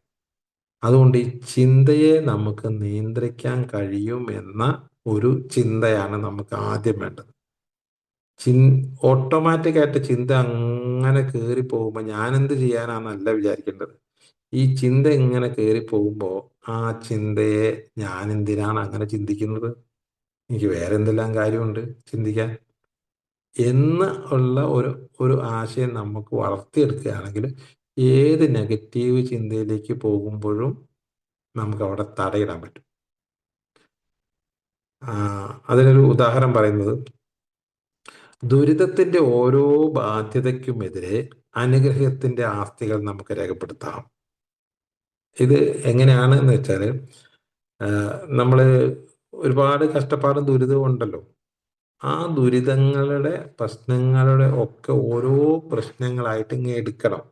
അതുകൊണ്ട് ഈ ചിന്തയെ നമുക്ക് നിയന്ത്രിക്കാൻ കഴിയും എന്ന ഒരു ചിന്തയാണ് നമുക്ക് ആദ്യം വേണ്ടത്. ചിൻ ഓട്ടോമാറ്റിക് ആയിട്ട് ചിന്ത അങ്ങനെ കയറി പോകുമ്പോൾ ഞാൻ എന്ത് ചെയ്യാനാന്നല്ല വിചാരിക്കേണ്ടത്. ഈ ചിന്ത ഇങ്ങനെ കയറി പോകുമ്പോൾ ആ ചിന്തയെ ഞാൻ എന്തിനാണ് അങ്ങനെ ചിന്തിക്കുന്നത്, എനിക്ക് വേറെ എന്തെല്ലാം കാര്യമുണ്ട് ചിന്തിക്കാൻ എന്ന് ഉള്ള ഒരു ആശയം നമുക്ക് വളർത്തിയെടുക്കുകയാണെങ്കിൽ ഏത് നെഗറ്റീവ് ചിന്തയിലേക്ക് പോകുമ്പോഴും നമുക്ക് അവിടെ തടയിടാൻ പറ്റും. അതിനൊരു ഉദാഹരണം പറയുന്നത്, ദുരിതത്തിന്റെ ഓരോ ബാധ്യതയ്ക്കുമെതിരെ അനുഗ്രഹത്തിന്റെ ആസ്തികൾ നമുക്ക് രേഖപ്പെടുത്താം. ഇത് എങ്ങനെയാണ് എന്ന് വെച്ചാൽ, നമ്മൾ ഒരുപാട് കഷ്ടപ്പാടും ദുരിതവും ഉണ്ടല്ലോ. ആ ദുരിതങ്ങളുടെ പ്രശ്നങ്ങളുടെ ഒക്കെ ഓരോ പ്രശ്നങ്ങളായിട്ട് ഇങ്ങനെ എടുക്കണം.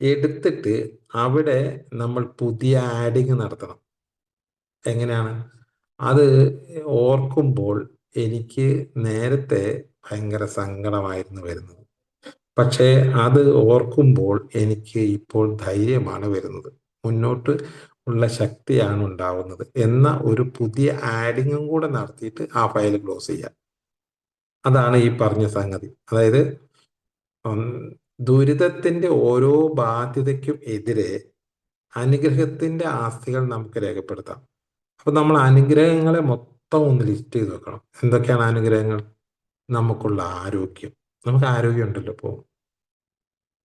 എടുത്തിട്ട് അവിടെ നമ്മൾ പുതിയ ആഡിങ് നടത്തണം. എങ്ങനെയാണ് അത് ഓർക്കുമ്പോൾ? എനിക്ക് നേരത്തെ ഭയങ്കര സങ്കടമായിരുന്നു വരുന്നത്, പക്ഷേ അത് ഓർക്കുമ്പോൾ എനിക്ക് ഇപ്പോൾ ധൈര്യമാണ് വരുന്നത്, മുന്നോട്ട് ഉള്ള ശക്തിയാണ് ഉണ്ടാവുന്നത് എന്ന ഒരു പുതിയ ആഡിങ്ങും കൂടെ നടത്തിയിട്ട് ആ ഫയൽ ക്ലോസ് ചെയ്യാം. അതാണ് ഈ പറഞ്ഞ സംഗതി. അതായത് ഉം, ദുരിതത്തിന്റെ ഓരോ ബാധ്യതയ്ക്കും എതിരെ അനുഗ്രഹത്തിന്റെ ആസ്തികൾ നമുക്ക് രേഖപ്പെടുത്താം. അപ്പൊ നമ്മൾ അനുഗ്രഹങ്ങളെ മൊത്തം ഒന്ന് ലിസ്റ്റ് ചെയ്ത് വെക്കണം. എന്തൊക്കെയാണ് അനുഗ്രഹങ്ങൾ? നമുക്കുള്ള ആരോഗ്യം. നമുക്ക് ആരോഗ്യം ഉണ്ടല്ലോ ഇപ്പോൾ.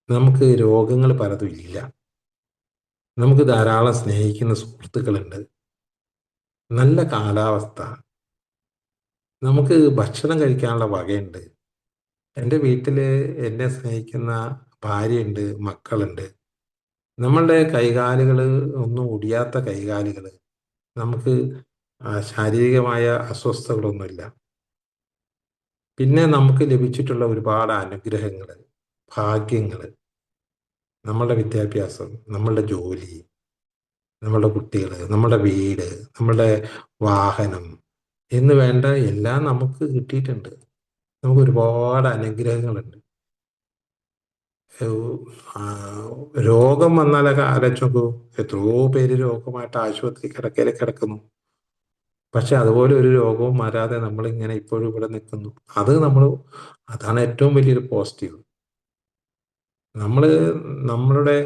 നമുക്ക് രോഗങ്ങൾ പലതും ഇല്ല. നമുക്ക് ധാരാളം സ്നേഹിക്കുന്ന സുഹൃത്തുക്കളുണ്ട്. നല്ല കാലാവസ്ഥ. നമുക്ക് ഭക്ഷണം കഴിക്കാനുള്ള വകയുണ്ട്. എൻ്റെ വീട്ടില് എന്നെ സ്നേഹിക്കുന്ന ഭാര്യയുണ്ട്, മക്കളുണ്ട്. നമ്മളുടെ കൈകാലുകൾ ഒന്നും ഒടിയാത്ത കൈകാലുകൾ. നമുക്ക് ശാരീരികമായ അസ്വസ്ഥതകളൊന്നുമില്ല. പിന്നെ നമുക്ക് ലഭിച്ചിട്ടുള്ള ഒരുപാട് അനുഗ്രഹങ്ങൾ, ഭാഗ്യങ്ങൾ, നമ്മളുടെ വിദ്യാഭ്യാസം, നമ്മളുടെ ജോലി, നമ്മളുടെ കുട്ടികൾ, നമ്മളുടെ വീട്, നമ്മളുടെ വാഹനം എന്ന് വേണ്ട എല്ലാം നമുക്ക് കിട്ടിയിട്ടുണ്ട്. നമുക്ക് ഒരുപാട് അനുഗ്രഹങ്ങളുണ്ട്. ഏഹ് ആ, രോഗം വന്നാലൊക്കെ ആലോചിച്ച് നോക്കൂ. എത്രയോ പേര് രോഗമായിട്ട് ആശുപത്രി കിടക്കയിൽ കിടക്കുന്നു. പക്ഷെ അതുപോലെ ഒരു രോഗവും വരാതെ നമ്മളിങ്ങനെ ഇപ്പോഴും ഇവിടെ നിൽക്കുന്നു. അതാണ് ഏറ്റവും വലിയൊരു പോസിറ്റീവ്. നമ്മൾ നമ്മളുടെ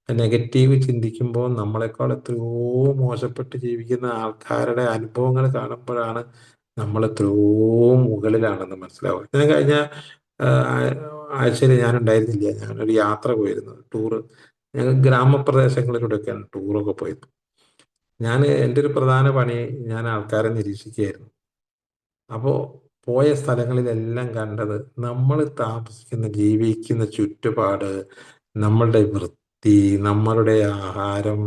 നെഗറ്റീവ് ചിന്തിക്കുമ്പോൾ നമ്മളെക്കാൾ എത്രയോ മോശപ്പെട്ട് ജീവിക്കുന്ന ആൾക്കാരുടെ അനുഭവങ്ങൾ കാണുമ്പോഴാണ് നമ്മൾ എത്രയോ മുകളിലാണെന്ന് മനസ്സിലാവുക. ഞാൻ കഴിഞ്ഞ ആഴ്ചയിൽ ഞാൻ ഉണ്ടായിരുന്നില്ല. ഞാനൊരു യാത്ര പോയിരുന്നു, ടൂറ്. ഞങ്ങൾ ഗ്രാമപ്രദേശങ്ങളിലൂടെയൊക്കെയാണ് ടൂറൊക്കെ പോയത്. എൻ്റെ ഒരു പ്രധാന പണി, ഞാൻ ആൾക്കാരെ നിരീക്ഷിക്കുകയായിരുന്നു. അപ്പോൾ പോയ സ്ഥലങ്ങളിലെല്ലാം കണ്ടത്, നമ്മൾ താമസിക്കുന്ന ജീവിക്കുന്ന ചുറ്റുപാട്, നമ്മളുടെ വൃത്തി, നമ്മളുടെ ആഹാരം,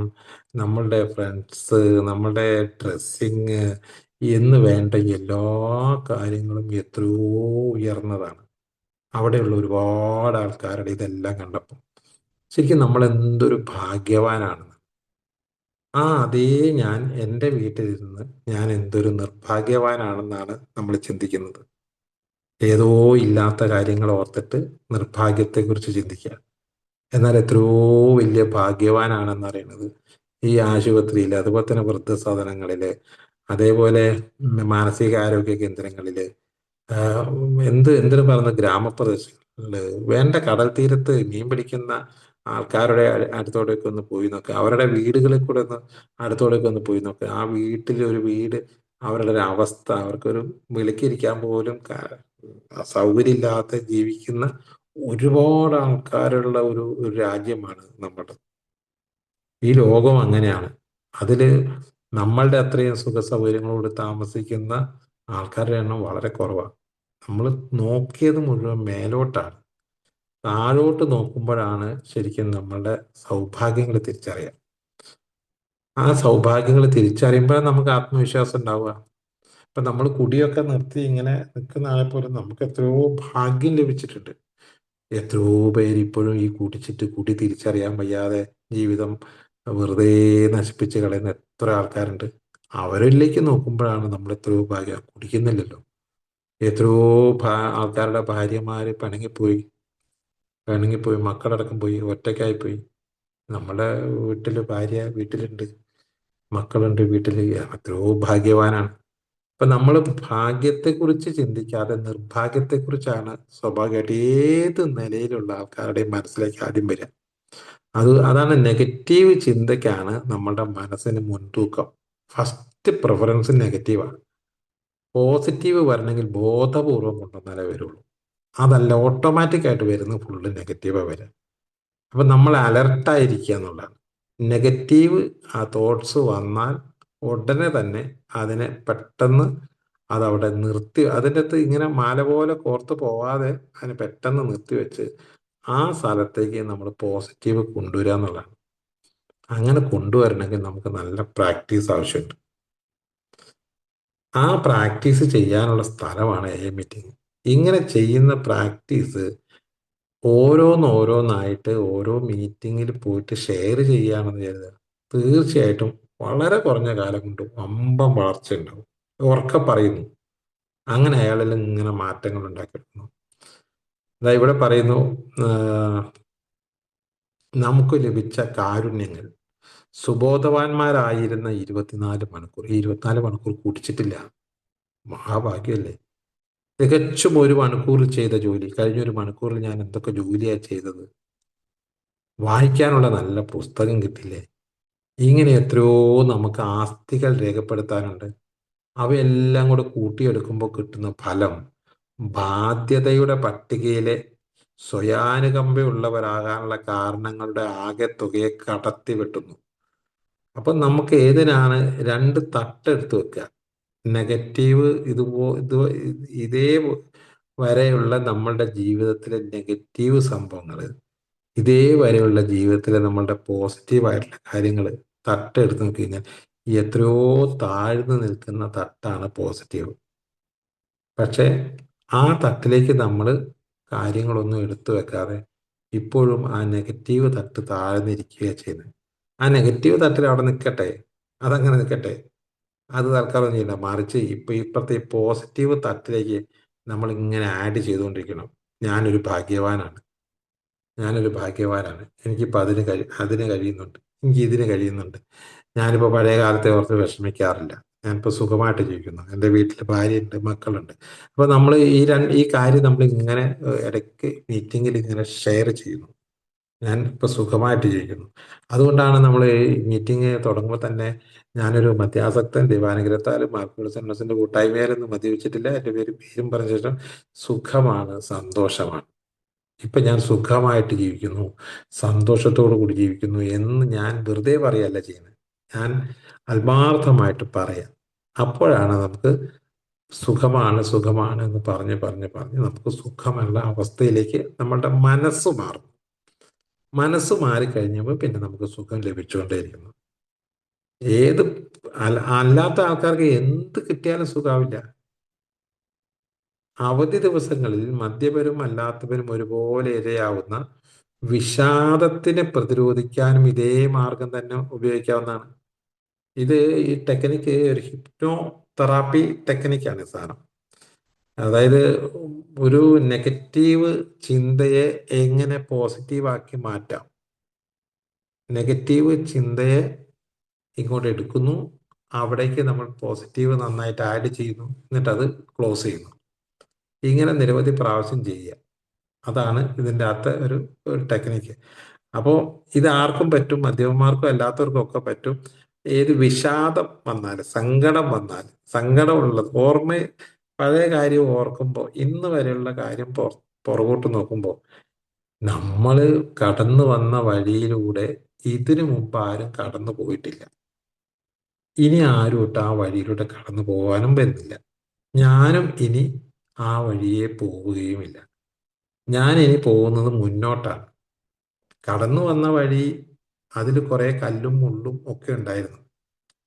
നമ്മളുടെ ഫ്രണ്ട്സ്, നമ്മളുടെ ഡ്രസ്സിങ് എന്ന് വേണ്ട എല്ലാ കാര്യങ്ങളും എത്രയോ ഉയർന്നതാണ്. അവിടെയുള്ള ഒരുപാട് ആൾക്കാരുടെ ഇതെല്ലാം കണ്ടപ്പോൾ ശരിക്കും നമ്മൾ എന്തൊരു ഭാഗ്യവാനാണ്. അതേ ഞാൻ എൻ്റെ വീട്ടിലിരുന്ന് ഞാൻ എന്തൊരു നിർഭാഗ്യവാനാണെന്നാണ് നമ്മൾ ചിന്തിക്കുന്നത്. ഏതോ ഇല്ലാത്ത കാര്യങ്ങൾ ഓർത്തിട്ട് നിർഭാഗ്യത്തെക്കുറിച്ച് ചിന്തിക്കുക. എന്നാൽ എത്രയോ വലിയ ഭാഗ്യവാനാണെന്ന് അറിയുന്നത് ഈ ആശുപത്രിയിൽ, അതുപോലെ തന്നെ വൃദ്ധസദനങ്ങളില്, അതേപോലെ മാനസികാരോഗ്യ കേന്ദ്രങ്ങളില്, എന്തിനു പറയുന്ന ഗ്രാമപ്രദേശങ്ങളില്, വേണ്ട കടൽ തീരത്ത് മീൻ പിടിക്കുന്ന ആൾക്കാരുടെ അടുത്തോടൊക്കെ ഒന്ന് പോയി നോക്കുക. അവരുടെ വീടുകളിൽ കൂടെ ഒന്ന് അടുത്തോടൊക്കെ ഒന്ന് പോയി നോക്കുക. ആ വീട്ടിൽ ഒരു വീട്, അവരുടെ ഒരു അവസ്ഥ, അവർക്കൊരു വിളിക്കിരിക്കാൻ പോലും സൗകര്യമില്ലാതെ ജീവിക്കുന്ന ഒരുപാട് ആൾക്കാരുള്ള ഒരു രാജ്യമാണ് നമ്മുടെ. ഈ ലോകം അങ്ങനെയാണ്. അതില് നമ്മളുടെ അത്രയും സുഖ സൗകര്യങ്ങളോട് താമസിക്കുന്ന ആൾക്കാരുടെ എണ്ണം വളരെ കുറവാണ്. നമ്മൾ നോക്കിയത് മുഴുവൻ മേലോട്ടാണ്. താഴോട്ട് നോക്കുമ്പോഴാണ് ശരിക്കും നമ്മളുടെ സൗഭാഗ്യങ്ങൾ തിരിച്ചറിയാം. ആ സൗഭാഗ്യങ്ങൾ തിരിച്ചറിയുമ്പോഴാണ് നമുക്ക് ആത്മവിശ്വാസം ഉണ്ടാവുക. ഇപ്പൊ നമ്മൾ കുടിയൊക്കെ നിർത്തി ഇങ്ങനെ നിൽക്കുന്ന ആളെ പോലും നമുക്ക് എത്രയോ ഭാഗ്യം ലഭിച്ചിട്ടുണ്ട്. എത്രയോ പേര് ഇപ്പോഴും ഈ കുടിച്ചിട്ട് കുടി തിരിച്ചറിയാൻ വയ്യാതെ ജീവിതം വെറുതെ നശിപ്പിച്ച് കളയുന്ന എത്ര ആൾക്കാരുണ്ട്. അവരിലേക്ക് നോക്കുമ്പോഴാണ് നമ്മൾ എത്രയോ ഭാഗ്യം കുടിക്കുന്നില്ലല്ലോ. എത്രയോ ആൾക്കാരുടെ ഭാര്യമാര് പിണങ്ങിപ്പോയി, മക്കളടക്കം പോയി, ഒറ്റയ്ക്കായിപ്പോയി. നമ്മുടെ വീട്ടില് ഭാര്യ വീട്ടിലുണ്ട്, മക്കളുണ്ട് വീട്ടില്. എത്രയോ ഭാഗ്യവാനാണ്. അപ്പൊ നമ്മൾ ഭാഗ്യത്തെക്കുറിച്ച് ചിന്തിക്കാതെ നിർഭാഗ്യത്തെക്കുറിച്ചാണ് സ്വാഭാവികമായിട്ട് ഏത് നിലയിലുള്ള ആൾക്കാരുടെയും മനസ്സിലേക്ക് ആദ്യം വരിക. അതാണ് നെഗറ്റീവ് ചിന്തയ്ക്കാണ് നമ്മളുടെ മനസ്സിന് മുൻതൂക്കം. ഫസ്റ്റ് പ്രിഫറൻസ് നെഗറ്റീവാണ്. പോസിറ്റീവ് വരണമെങ്കിൽ ബോധപൂർവം കൊണ്ടുവന്നാലേ വരുള്ളൂ. അതല്ല ഓട്ടോമാറ്റിക് ആയിട്ട് വരുന്നത് ഫുള്ള് നെഗറ്റീവാണ് വരിക. അപ്പൊ നമ്മൾ അലർട്ടായിരിക്കുക എന്നുള്ളതാണ്. നെഗറ്റീവ് ആ തോട്ട്സ് വന്നാൽ ഉടനെ തന്നെ അതിനെ പെട്ടെന്ന് അതവിടെ നിർത്തി, അതിൻ്റെ അകത്ത് ഇങ്ങനെ മാല പോലെ കോർത്ത് പോവാതെ അതിനെ പെട്ടെന്ന് നിർത്തിവെച്ച് ആ സ്ഥലത്തേക്ക് നമ്മൾ പോസിറ്റീവ് കൊണ്ടുവരിക എന്നുള്ളതാണ്. അങ്ങനെ കൊണ്ടുവരണമെങ്കിൽ നമുക്ക് നല്ല പ്രാക്ടീസ് ആവശ്യമുണ്ട്. ആ പ്രാക്ടീസ് ചെയ്യാനുള്ള സ്ഥലമാണ് എ മീറ്റിംഗ്. ഇങ്ങനെ ചെയ്യുന്ന പ്രാക്ടീസ് ഓരോന്നോരോന്നായിട്ട് ഓരോ മീറ്റിങ്ങിൽ പോയിട്ട് ഷെയർ ചെയ്യുകയാണെന്ന് കരുതുക, തീർച്ചയായിട്ടും വളരെ കുറഞ്ഞ കാലം കൊണ്ട് വമ്പൻ വളർച്ച ഉണ്ടാവും. ഉറക്കെ പറയുന്നു. അങ്ങനെ അയാളിൽ ഇങ്ങനെ മാറ്റങ്ങൾ ഉണ്ടാക്കിയെടുക്കുന്നു. ഇവിടെ പറയുന്നു, ആ, നമുക്ക് ലഭിച്ച കാരുണ്യങ്ങൾ. സുബോധവാന്മാരായിരുന്ന 24 മണിക്കൂർ, ഈ 24 മണിക്കൂർ കുടിച്ചിട്ടില്ല. മഹാഭാഗ്യമല്ലേ. തികച്ചും ഒരു മണിക്കൂർ ചെയ്ത ജോലി, കഴിഞ്ഞൊരു മണിക്കൂറിൽ ഞാൻ എന്തൊക്കെ ജോലിയാണ് ചെയ്തത്. വായിക്കാനുള്ള നല്ല പുസ്തകം കിട്ടില്ലേ. ഇങ്ങനെ എത്രയോ നമുക്ക് ആസ്തികൾ രേഖപ്പെടുത്താനുണ്ട്. അവയെല്ലാം കൂടെ കൂട്ടിയെടുക്കുമ്പോൾ കിട്ടുന്ന ഫലം ബാധ്യതയുടെ പട്ടികയിലെ സ്വയാനുകമ്പയുള്ളവരാകാനുള്ള കാരണങ്ങളുടെ ആകെ തുകയെ കടത്തി വെട്ടുന്നു. അപ്പൊ നമുക്ക് ഏതിനാണ് രണ്ട് തട്ടെടുത്ത് വെക്കുക. നെഗറ്റീവ് ഇതേ വരെയുള്ള നമ്മളുടെ ജീവിതത്തിലെ നെഗറ്റീവ് സംഭവങ്ങൾ, ഇതേ വരെയുള്ള ജീവിതത്തിലെ നമ്മളുടെ പോസിറ്റീവായിട്ടുള്ള കാര്യങ്ങൾ തട്ടെടുത്ത് നോക്കി കഴിഞ്ഞാൽ എത്രയോ താഴ്ന്നു നിൽക്കുന്ന തട്ടാണ് പോസിറ്റീവ്. പക്ഷെ ആ തട്ടിലേക്ക് നമ്മൾ കാര്യങ്ങളൊന്നും എടുത്തു വെക്കാതെ ഇപ്പോഴും ആ നെഗറ്റീവ് തട്ട് താഴ്ന്നിരിക്കുകയാണ് ചെയ്യുന്നത്. ആ നെഗറ്റീവ് തട്ടിൽ അവിടെ നിൽക്കട്ടെ, അതങ്ങനെ നിൽക്കട്ടെ, അത് തൽക്കാലം ചെയ്യണ്ട. മറിച്ച് ഇപ്പോഴത്തെ പോസിറ്റീവ് തട്ടിലേക്ക് നമ്മൾ ഇങ്ങനെ ആഡ് ചെയ്തുകൊണ്ടിരിക്കണം. ഞാനൊരു ഭാഗ്യവാനാണ്, ഞാനൊരു ഭാഗ്യവാനാണ്, എനിക്കിപ്പോൾ അതിന് കഴിയുന്നുണ്ട്, എനിക്ക് ഇതിന് കഴിയുന്നുണ്ട്. ഞാനിപ്പോൾ പഴയ കാലത്തെ ഓർത്ത് വിഷമിക്കാറില്ല. ഞാനിപ്പോൾ സുഖമായിട്ട് ജീവിക്കുന്നു, എൻ്റെ വീട്ടിൽ ഭാര്യയുണ്ട്, മക്കളുണ്ട്. അപ്പോൾ നമ്മൾ ഈ കാര്യം നമ്മൾ ഇങ്ങനെ ഇടയ്ക്ക് മീറ്റിങ്ങിൽ ഇങ്ങനെ ഷെയർ ചെയ്യുന്നു. ഞാൻ ഇപ്പോൾ സുഖമായിട്ട് ജീവിക്കുന്നു. അതുകൊണ്ടാണ് നമ്മൾ ഈ മീറ്റിംഗ് തുടങ്ങുമ്പോൾ തന്നെ ഞാനൊരു മദ്യാസക്തൻ, ദൈവാനുഗ്രഹത്താലും മാർക്കോസ് എൻഎസിന്റെ കൂട്ടായ്മയിലൊന്നും മദ്യപിച്ചിട്ടില്ല, എൻ്റെ പേരും പറഞ്ഞ ശേഷം സുഖമാണ്, സന്തോഷമാണ്. ഇപ്പൊ ഞാൻ സുഖമായിട്ട് ജീവിക്കുന്നു, സന്തോഷത്തോടു കൂടി ജീവിക്കുന്നു എന്ന് ഞാൻ വെറുതെ പറയല്ല ചെയ്യുന്നത്. ഞാൻ ആത്മാർത്ഥമായിട്ട് പറയാം. അപ്പോഴാണ് നമുക്ക് സുഖമാണ് സുഖമാണ് എന്ന് പറഞ്ഞ് പറഞ്ഞ് പറഞ്ഞ് നമുക്ക് സുഖമുള്ള അവസ്ഥയിലേക്ക് നമ്മളുടെ മനസ്സ് മാറും. മനസ്സ് മാറിക്കഴിഞ്ഞപ്പോൾ പിന്നെ നമുക്ക് സുഖം ലഭിച്ചുകൊണ്ടേയിരിക്കുന്നു. ഏത് അല്ലാത്ത ആൾക്കാർക്ക് എന്ത് കിട്ടിയാലും സുഖാവില്ല. അവധി ദിവസങ്ങളിൽ മദ്യപരും അല്ലാത്തവരും ഒരുപോലെ ഇരയാവുന്ന വിഷാദത്തിനെ പ്രതിരോധിക്കാനും ഇതേ മാർഗം തന്നെ ഉപയോഗിക്കാവുന്നതാണ്. ഇത് ഈ ടെക്നിക്ക് ഒരു ഹിപ്നോ തെറാപ്പി ടെക്നിക്കാണ് സാധനം. അതായത് ഒരു നെഗറ്റീവ് ചിന്തയെ എങ്ങനെ പോസിറ്റീവാക്കി മാറ്റാം. നെഗറ്റീവ് ചിന്തയെ ഇങ്ങോട്ട് എടുക്കുന്നു, അവിടേക്ക് നമ്മൾ പോസിറ്റീവ് നന്നായിട്ട് ആഡ് ചെയ്യുന്നു, എന്നിട്ട് അത് ക്ലോസ് ചെയ്യുന്നു. ഇങ്ങനെ നിരവധി പ്രാവശ്യം ചെയ്യുക. അതാണ് ഇതിൻ്റെ അകത്തെ ഒരു ടെക്നിക്ക്. അപ്പോൾ ഇത് ആർക്കും പറ്റും, മദ്യപന്മാർക്കും അല്ലാത്തവർക്കും ഒക്കെ പറ്റും. ഏത് വിഷാദം വന്നാൽ, സങ്കടം വന്നാൽ, സങ്കടമുള്ളത് പഴയ കാര്യം ഓർക്കുമ്പോൾ, ഇന്ന് വരെയുള്ള കാര്യം പുറകോട്ട് നോക്കുമ്പോൾ നമ്മൾ കടന്നു വന്ന വഴിയിലൂടെ ഇതിനു മുമ്പ് ആരും കടന്നു പോയിട്ടില്ല. ഇനി ആരും ഒട്ട് ആ വഴിയിലൂടെ കടന്നു പോകാനും വരുന്നില്ല. ഞാനും ഇനി ആ വഴിയെ പോവുകയുമില്ല. ഞാൻ ഇനി പോകുന്നത് മുന്നോട്ടാണ്. കടന്നു വന്ന വഴി അതിൽ കുറെ കല്ലും മുള്ളും ഒക്കെ ഉണ്ടായിരുന്നു.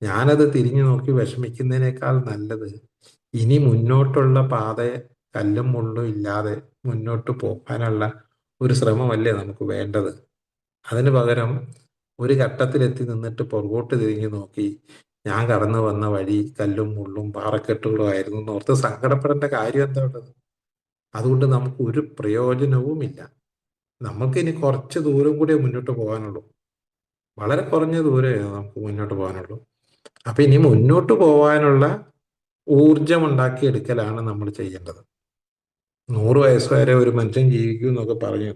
ഞാനത് തിരിഞ്ഞു നോക്കി വിഷമിക്കുന്നതിനേക്കാൾ നല്ലത് ഇനി മുന്നോട്ടുള്ള പാത കല്ലും മുള്ളും ഇല്ലാതെ മുന്നോട്ട് പോകാനുള്ള ഒരു ശ്രമമല്ലേ നമുക്ക് വേണ്ടത്? അതിന് പകരം ഒരു ഘട്ടത്തിലെത്തി നിന്നിട്ട് പുറകോട്ട് തിരിഞ്ഞു നോക്കി ഞാൻ കടന്നു വന്ന വഴി കല്ലും മുള്ളും പാറക്കെട്ടുകളും ആയിരുന്നു എന്നോർത്ത് സങ്കടപ്പെടേണ്ട കാര്യം എന്താ ഉള്ളത്? അതുകൊണ്ട് നമുക്ക് ഒരു പ്രയോജനവുമില്ല. നമുക്ക് ഇനി കുറച്ച് ദൂരം കൂടെ മുന്നോട്ട് പോകാനുള്ളൂ. വളരെ കുറഞ്ഞ ദൂരമേ നമുക്ക് മുന്നോട്ട് പോകാനുള്ളൂ. അപ്പൊ ഇനി മുന്നോട്ട് പോകാനുള്ള ഊർജം ഉണ്ടാക്കിയെടുക്കലാണ് നമ്മൾ ചെയ്യേണ്ടത്. 100 വയസ്സ് വരെ ഒരു മനുഷ്യൻ ജീവിക്കൂ എന്നൊക്കെ പറഞ്ഞു.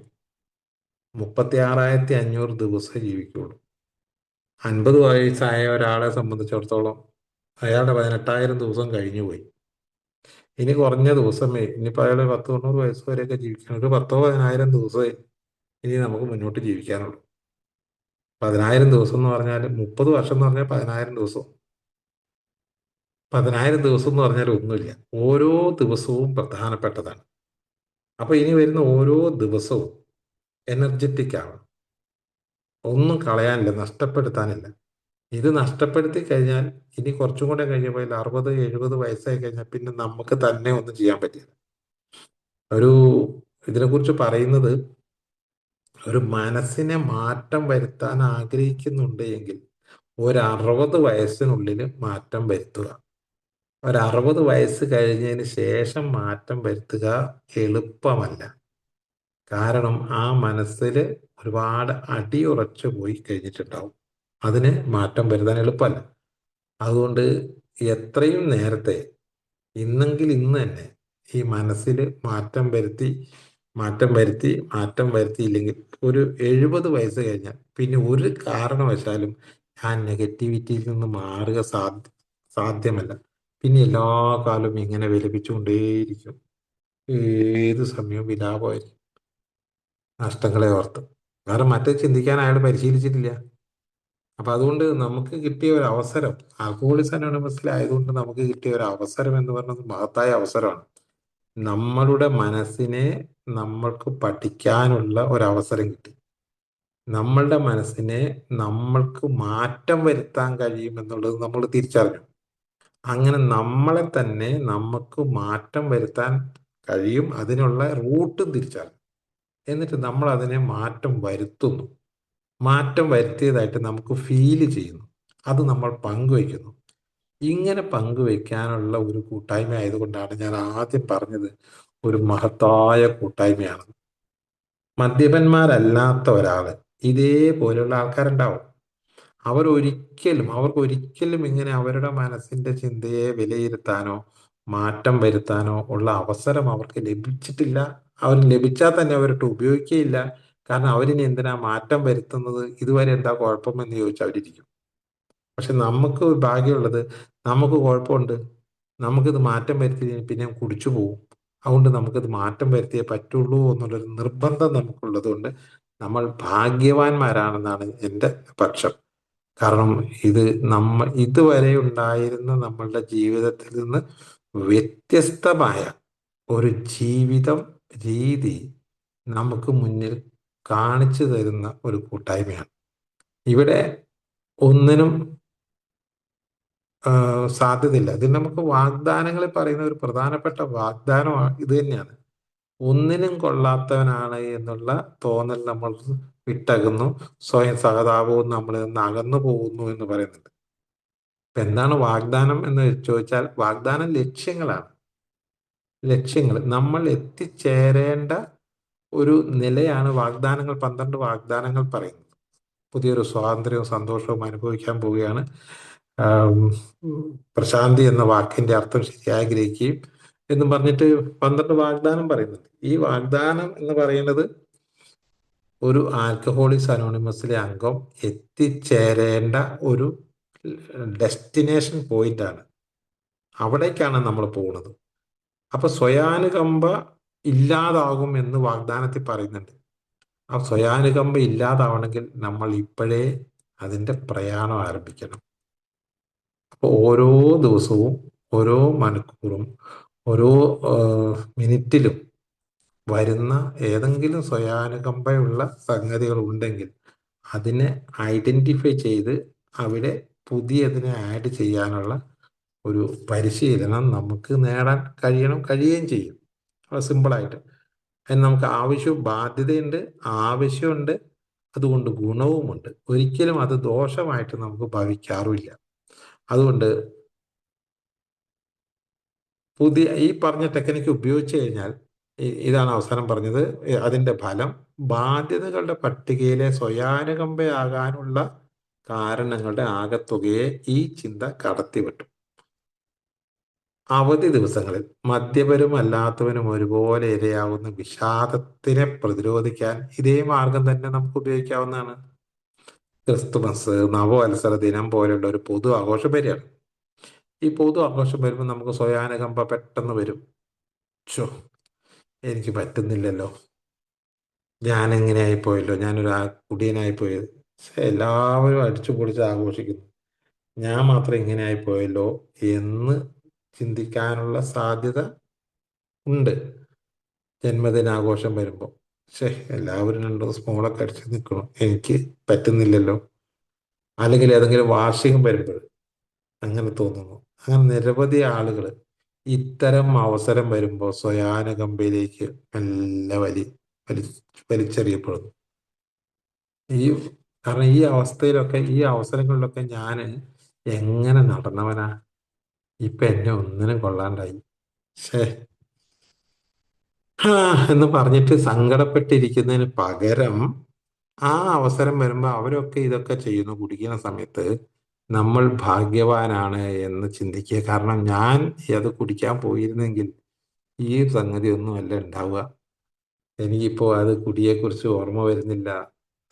36,500 ദിവസം ജീവിക്കുള്ളൂ. 50 വയസ്സായ ഒരാളെ സംബന്ധിച്ചിടത്തോളം അയാളുടെ 18,000 ദിവസം കഴിഞ്ഞു പോയി. ഇനി കുറഞ്ഞ ദിവസമേ, ഇനിയിപ്പോൾ അയാൾ 10-90 വയസ്സ് വരെയൊക്കെ ജീവിക്കണം. ഒരു 10,000-10,000 ദിവസമേ ഇനി നമുക്ക് മുന്നോട്ട് ജീവിക്കാനുള്ളൂ. 10,000 ദിവസം എന്ന് പറഞ്ഞാൽ 30 വർഷം എന്ന് പറഞ്ഞാൽ 10,000 ദിവസം. 10,000 ദിവസം എന്ന് പറഞ്ഞാൽ ഒന്നുമില്ല. ഓരോ ദിവസവും പ്രധാനപ്പെട്ടതാണ്. അപ്പൊ ഇനി വരുന്ന ഓരോ ദിവസവും എനർജറ്റിക് ആവണം. ഒന്നും കളയാനില്ല, നഷ്ടപ്പെടുത്താനില്ല. ഇത് നഷ്ടപ്പെടുത്തി കഴിഞ്ഞാൽ ഇനി കുറച്ചും കൂടെ കഴിഞ്ഞപ്പോൾ 60-70 വയസ്സായി കഴിഞ്ഞാൽ പിന്നെ നമുക്ക് തന്നെ ഒന്നും ചെയ്യാൻ പറ്റില്ല. ഒരു ഇതിനെക്കുറിച്ച് പറയുന്നത്, ഒരു മനസ്സിനെ മാറ്റം വരുത്താൻ ആഗ്രഹിക്കുന്നുണ്ട് എങ്കിൽ ഒരു 60 വയസ്സിനുള്ളിൽ മാറ്റം വരുത്തുക. ഒരു 60 വയസ്സ് കഴിഞ്ഞതിന് ശേഷം മാറ്റം വരുത്തുക എളുപ്പമല്ല. കാരണം ആ മനസ്സിൽ ഒരുപാട് അടിയുറച്ചു പോയി കഴിഞ്ഞിട്ടുണ്ടാവും. അതിന് മാറ്റം വരുത്താൻ എളുപ്പമല്ല. അതുകൊണ്ട് എത്രയും നേരത്തെ, ഇന്നെങ്കിൽ ഇന്ന് തന്നെ ഈ മനസ്സിൽ മാറ്റം വരുത്തിയില്ലെങ്കിൽ ഒരു 70 വയസ്സ് കഴിഞ്ഞാൽ പിന്നെ ഒരു കാരണവശാലും ആ നെഗറ്റിവിറ്റിയിൽ നിന്ന് മാറുക സാധ്യമല്ല. പിന്നെ എല്ലാ കാലവും ഇങ്ങനെ വിലപിച്ചുകൊണ്ടേയിരിക്കും. ഏത് സമയവും വിലാപമായിരിക്കും, നഷ്ടങ്ങളെ ഓർത്ത്. കാരണം മറ്റേ ചിന്തിക്കാൻ അയാൾ പരിശീലിച്ചിട്ടില്ല. അപ്പൊ അതുകൊണ്ട് നമുക്ക് കിട്ടിയ ഒരു അവസരം, ആൽക്കഹോളിക്സ് അനോണിമസിലായതുകൊണ്ട് നമുക്ക് കിട്ടിയ ഒരു അവസരം എന്ന് പറയുന്നത് മഹത്തായ അവസരമാണ്. നമ്മളുടെ മനസ്സിനെ നമ്മൾക്ക് പഠിക്കാനുള്ള ഒരു അവസരം കിട്ടി. നമ്മളുടെ മനസ്സിനെ നമ്മൾക്ക് മാറ്റം വരുത്താൻ കഴിയും എന്നുള്ളത് നമ്മൾ തിരിച്ചറിഞ്ഞു. അങ്ങനെ നമ്മളെ തന്നെ നമുക്ക് മാറ്റം വരുത്താൻ കഴിയും, അതിനുള്ള റൂട്ടും തിരിച്ചറിഞ്ഞു. എന്നിട്ട് നമ്മൾ അതിനെ മാറ്റം വരുത്തുന്നു. മാറ്റം വരുത്തിയതായിട്ട് നമുക്ക് ഫീല് ചെയ്യുന്നു. അത് നമ്മൾ പങ്കുവയ്ക്കുന്നു. ഇങ്ങനെ പങ്കുവയ്ക്കാനുള്ള ഒരു കൂട്ടായ്മ ആയതുകൊണ്ടാണ് ഞാൻ ആദ്യം പറഞ്ഞത് ഒരു മഹത്തായ കൂട്ടായ്മയാണ്. മദ്യപന്മാരല്ലാത്ത ഒരാള്, ഇതേപോലെയുള്ള ആൾക്കാരുണ്ടാവും. അവർക്കൊരിക്കലും ഇങ്ങനെ അവരുടെ മനസ്സിന്റെ ചിന്തയെ വിലയിരുത്താനോ മാറ്റം വരുത്താനോ ഉള്ള അവസരം അവർക്ക് ലഭിച്ചിട്ടില്ല. അവർ ലഭിച്ചാൽ തന്നെ അവരിട്ട് ഉപയോഗിക്കുകയില്ല. കാരണം അവരിനി എന്തിനാ മാറ്റം വരുത്തുന്നത്, ഇതുവരെ എന്താ കുഴപ്പമെന്ന് ചോദിച്ചാൽ അവരിരിക്കും. പക്ഷെ നമുക്ക് ഭാഗ്യമുള്ളത്, നമുക്ക് കുഴപ്പമുണ്ട്, നമുക്കിത് മാറ്റം വരുത്തി പിന്നെ കുടിച്ചു പോകും. അതുകൊണ്ട് നമുക്കിത് മാറ്റം വരുത്തിയേ പറ്റുള്ളൂ എന്നുള്ളൊരു നിർബന്ധം നമുക്കുള്ളത് കൊണ്ട് നമ്മൾ ഭാഗ്യവാന്മാരാണെന്നാണ് എൻ്റെ പക്ഷം. കാരണം ഇത് ഇതുവരെ ഉണ്ടായിരുന്ന നമ്മളുടെ ജീവിതത്തിൽ നിന്ന് വ്യത്യസ്തമായ ഒരു ജീവിതം രീതി നമുക്ക് മുന്നിൽ കാണിച്ചു തരുന്ന ഒരു കൂട്ടായ്മയാണ്. ഇവിടെ ഒന്നിനും സാധ്യതയില്ല. ഇതിൽ നമുക്ക് വാഗ്ദാനങ്ങളിൽ പറയുന്ന ഒരു പ്രധാനപ്പെട്ട വാഗ്ദാനമാണ് ഇത് തന്നെയാണ്. ഒന്നിനും കൊള്ളാത്തവനാണ് എന്നുള്ള തോന്നൽ നമ്മൾ വിട്ടകുന്നു, സ്വയം സഹതാപവും നമ്മളിൽ നിന്ന് അകന്നു പോകുന്നു എന്ന് പറയുന്നുണ്ട്. ഇപ്പൊ എന്താണ് വാഗ്ദാനം എന്ന് ചോദിച്ചാൽ, വാഗ്ദാനം ലക്ഷ്യങ്ങളാണ്. ലക്ഷ്യങ്ങൾ, നമ്മൾ എത്തിച്ചേരേണ്ട ഒരു നിലയാണ് വാഗ്ദാനങ്ങൾ. 12 വാഗ്ദാനങ്ങൾ പറയുന്നത്. പുതിയൊരു സ്വാതന്ത്ര്യവും സന്തോഷവും അനുഭവിക്കാൻ പോവുകയാണ്. പ്രശാന്തി എന്ന വാക്കിന്റെ അർത്ഥം ശരിയായി ഗ്രഹിക്കുകയും എന്നും പറഞ്ഞിട്ട് 12 വാഗ്ദാനം പറയുന്നുണ്ട്. ഈ വാഗ്ദാനം എന്ന് പറയുന്നത് ഒരു ആൽക്കഹോളിക്സ് അനോണിമസിലെ അംഗം എത്തിച്ചേരേണ്ട ഒരു ഡെസ്റ്റിനേഷൻ പോയിന്റ് ആണ്. അവിടേക്കാണ് നമ്മൾ പോകുന്നത്. അപ്പൊ സ്വയാനുകമ്പ ഇല്ലാതാകും എന്ന് വാഗ്ദാനത്തിൽ പറയുന്നുണ്ട്. ആ സ്വയാനുകമ്പ ഇല്ലാതാവണമെങ്കിൽ നമ്മൾ ഇപ്പോഴേ അതിന്റെ പ്രയാണം ആരംഭിക്കണം. അപ്പോൾ ഓരോ ദിവസവും, ഓരോ മണിക്കൂറും, ഓരോ മിനിറ്റിലും വരുന്ന ഏതെങ്കിലും സ്വയാനുകമ്പയുള്ള സംഗതികൾ ഉണ്ടെങ്കിൽ അതിനെ ഐഡന്റിഫൈ ചെയ്ത് അവിടെ പുതിയതിനെ ആഡ് ചെയ്യാനുള്ള ഒരു പരിശീലനം നമുക്ക് നേടാൻ കഴിയുകയും ചെയ്യും. സിമ്പിളായിട്ട്. അതിന് നമുക്ക് ആവശ്യവും ബാധ്യതയുണ്ട്, ആവശ്യമുണ്ട്, അതുകൊണ്ട് ഗുണവുമുണ്ട്. ഒരിക്കലും അത് ദോഷമായിട്ട് നമുക്ക് ഭവിക്കാറുമില്ല. അതുകൊണ്ട് പുതിയ ഈ പറഞ്ഞ ടെക്നിക്ക് ഉപയോഗിച്ച് കഴിഞ്ഞാൽ ഇതാണ് അവസാനം പറഞ്ഞത്, അതിന്റെ ഫലം ബാധ്യതകളുടെ പട്ടികയിലെ സ്വയാനുകമ്പയാകാനുള്ള കാരണങ്ങളുടെ ആകെത്തുകയെ ഈ ചിന്ത കടത്തിവിട്ടു. അവധി ദിവസങ്ങളിൽ മദ്യപരും അല്ലാത്തവനും ഒരുപോലെ ഇരയാവുന്ന വിഷാദത്തിനെ പ്രതിരോധിക്കാൻ ഇതേ മാർഗം തന്നെ നമുക്ക് ഉപയോഗിക്കാവുന്നതാണ്. ക്രിസ്തുമസ്, നവവത്സര ദിനം പോലുള്ള ഒരു പൊതു ആഘോഷം വരികയാണ്. ഈ പൊതു ആഘോഷം വരുമ്പോൾ നമുക്ക് സ്വയാനുകമ്പ പെട്ടെന്ന് വരും. ഷോ, എനിക്ക് പറ്റുന്നില്ലല്ലോ, ഞാൻ എങ്ങനെയായി പോയല്ലോ, ഞാനൊരു കുടിയനായി പോയത്, ശ്ശെ, എല്ലാവരും അടിച്ചു പൊളിച്ച് ആഘോഷിക്കുന്നു, ഞാൻ മാത്രം ഇങ്ങനെയായി പോയല്ലോ എന്ന് ചിന്തിക്കാനുള്ള സാധ്യത ഉണ്ട്. ജന്മദിനാഘോഷം വരുമ്പോൾ, പക്ഷേ എല്ലാവരും രണ്ടു സ്മോളൊക്കെ അടിച്ച് നിൽക്കണം, എനിക്ക് പറ്റുന്നില്ലല്ലോ. അല്ലെങ്കിൽ ഏതെങ്കിലും വാർഷികം വരുമ്പോൾ അങ്ങനെ തോന്നുന്നു. അങ്ങനെ നിരവധി ആളുകൾ ഇത്തരം അവസരം വരുമ്പോൾ സ്വയാനുകമ്പയിലേക്ക് മെല്ലെ വലി വലിച്ചെറിയപ്പെടുന്നു. ഈ കാരണം ഈ അവസ്ഥയിലൊക്കെ, ഈ അവസരങ്ങളിലൊക്കെ ഞാൻ എങ്ങനെ നടന്നവനാ, ഇപ്പൊ എന്നെ ഒന്നിനും കൊള്ളാണ്ടായി, ഷേ ആ എന്ന് പറഞ്ഞിട്ട് സങ്കടപ്പെട്ടിരിക്കുന്നതിന് പകരം ആ അവസരം വരുമ്പോൾ അവരൊക്കെ ഇതൊക്കെ ചെയ്യുന്നു കുടിക്കുന്ന സമയത്ത് നമ്മൾ ഭാഗ്യവാനാണ് എന്ന് ചിന്തിക്കുക. കാരണം ഞാൻ അത് കുടിക്കാൻ പോയിരുന്നെങ്കിൽ ഈ സംഗതി ഒന്നും അല്ല ഉണ്ടാവുക. എനിക്കിപ്പോൾ അത് കുടിയെക്കുറിച്ച് ഓർമ്മ വരുന്നില്ല,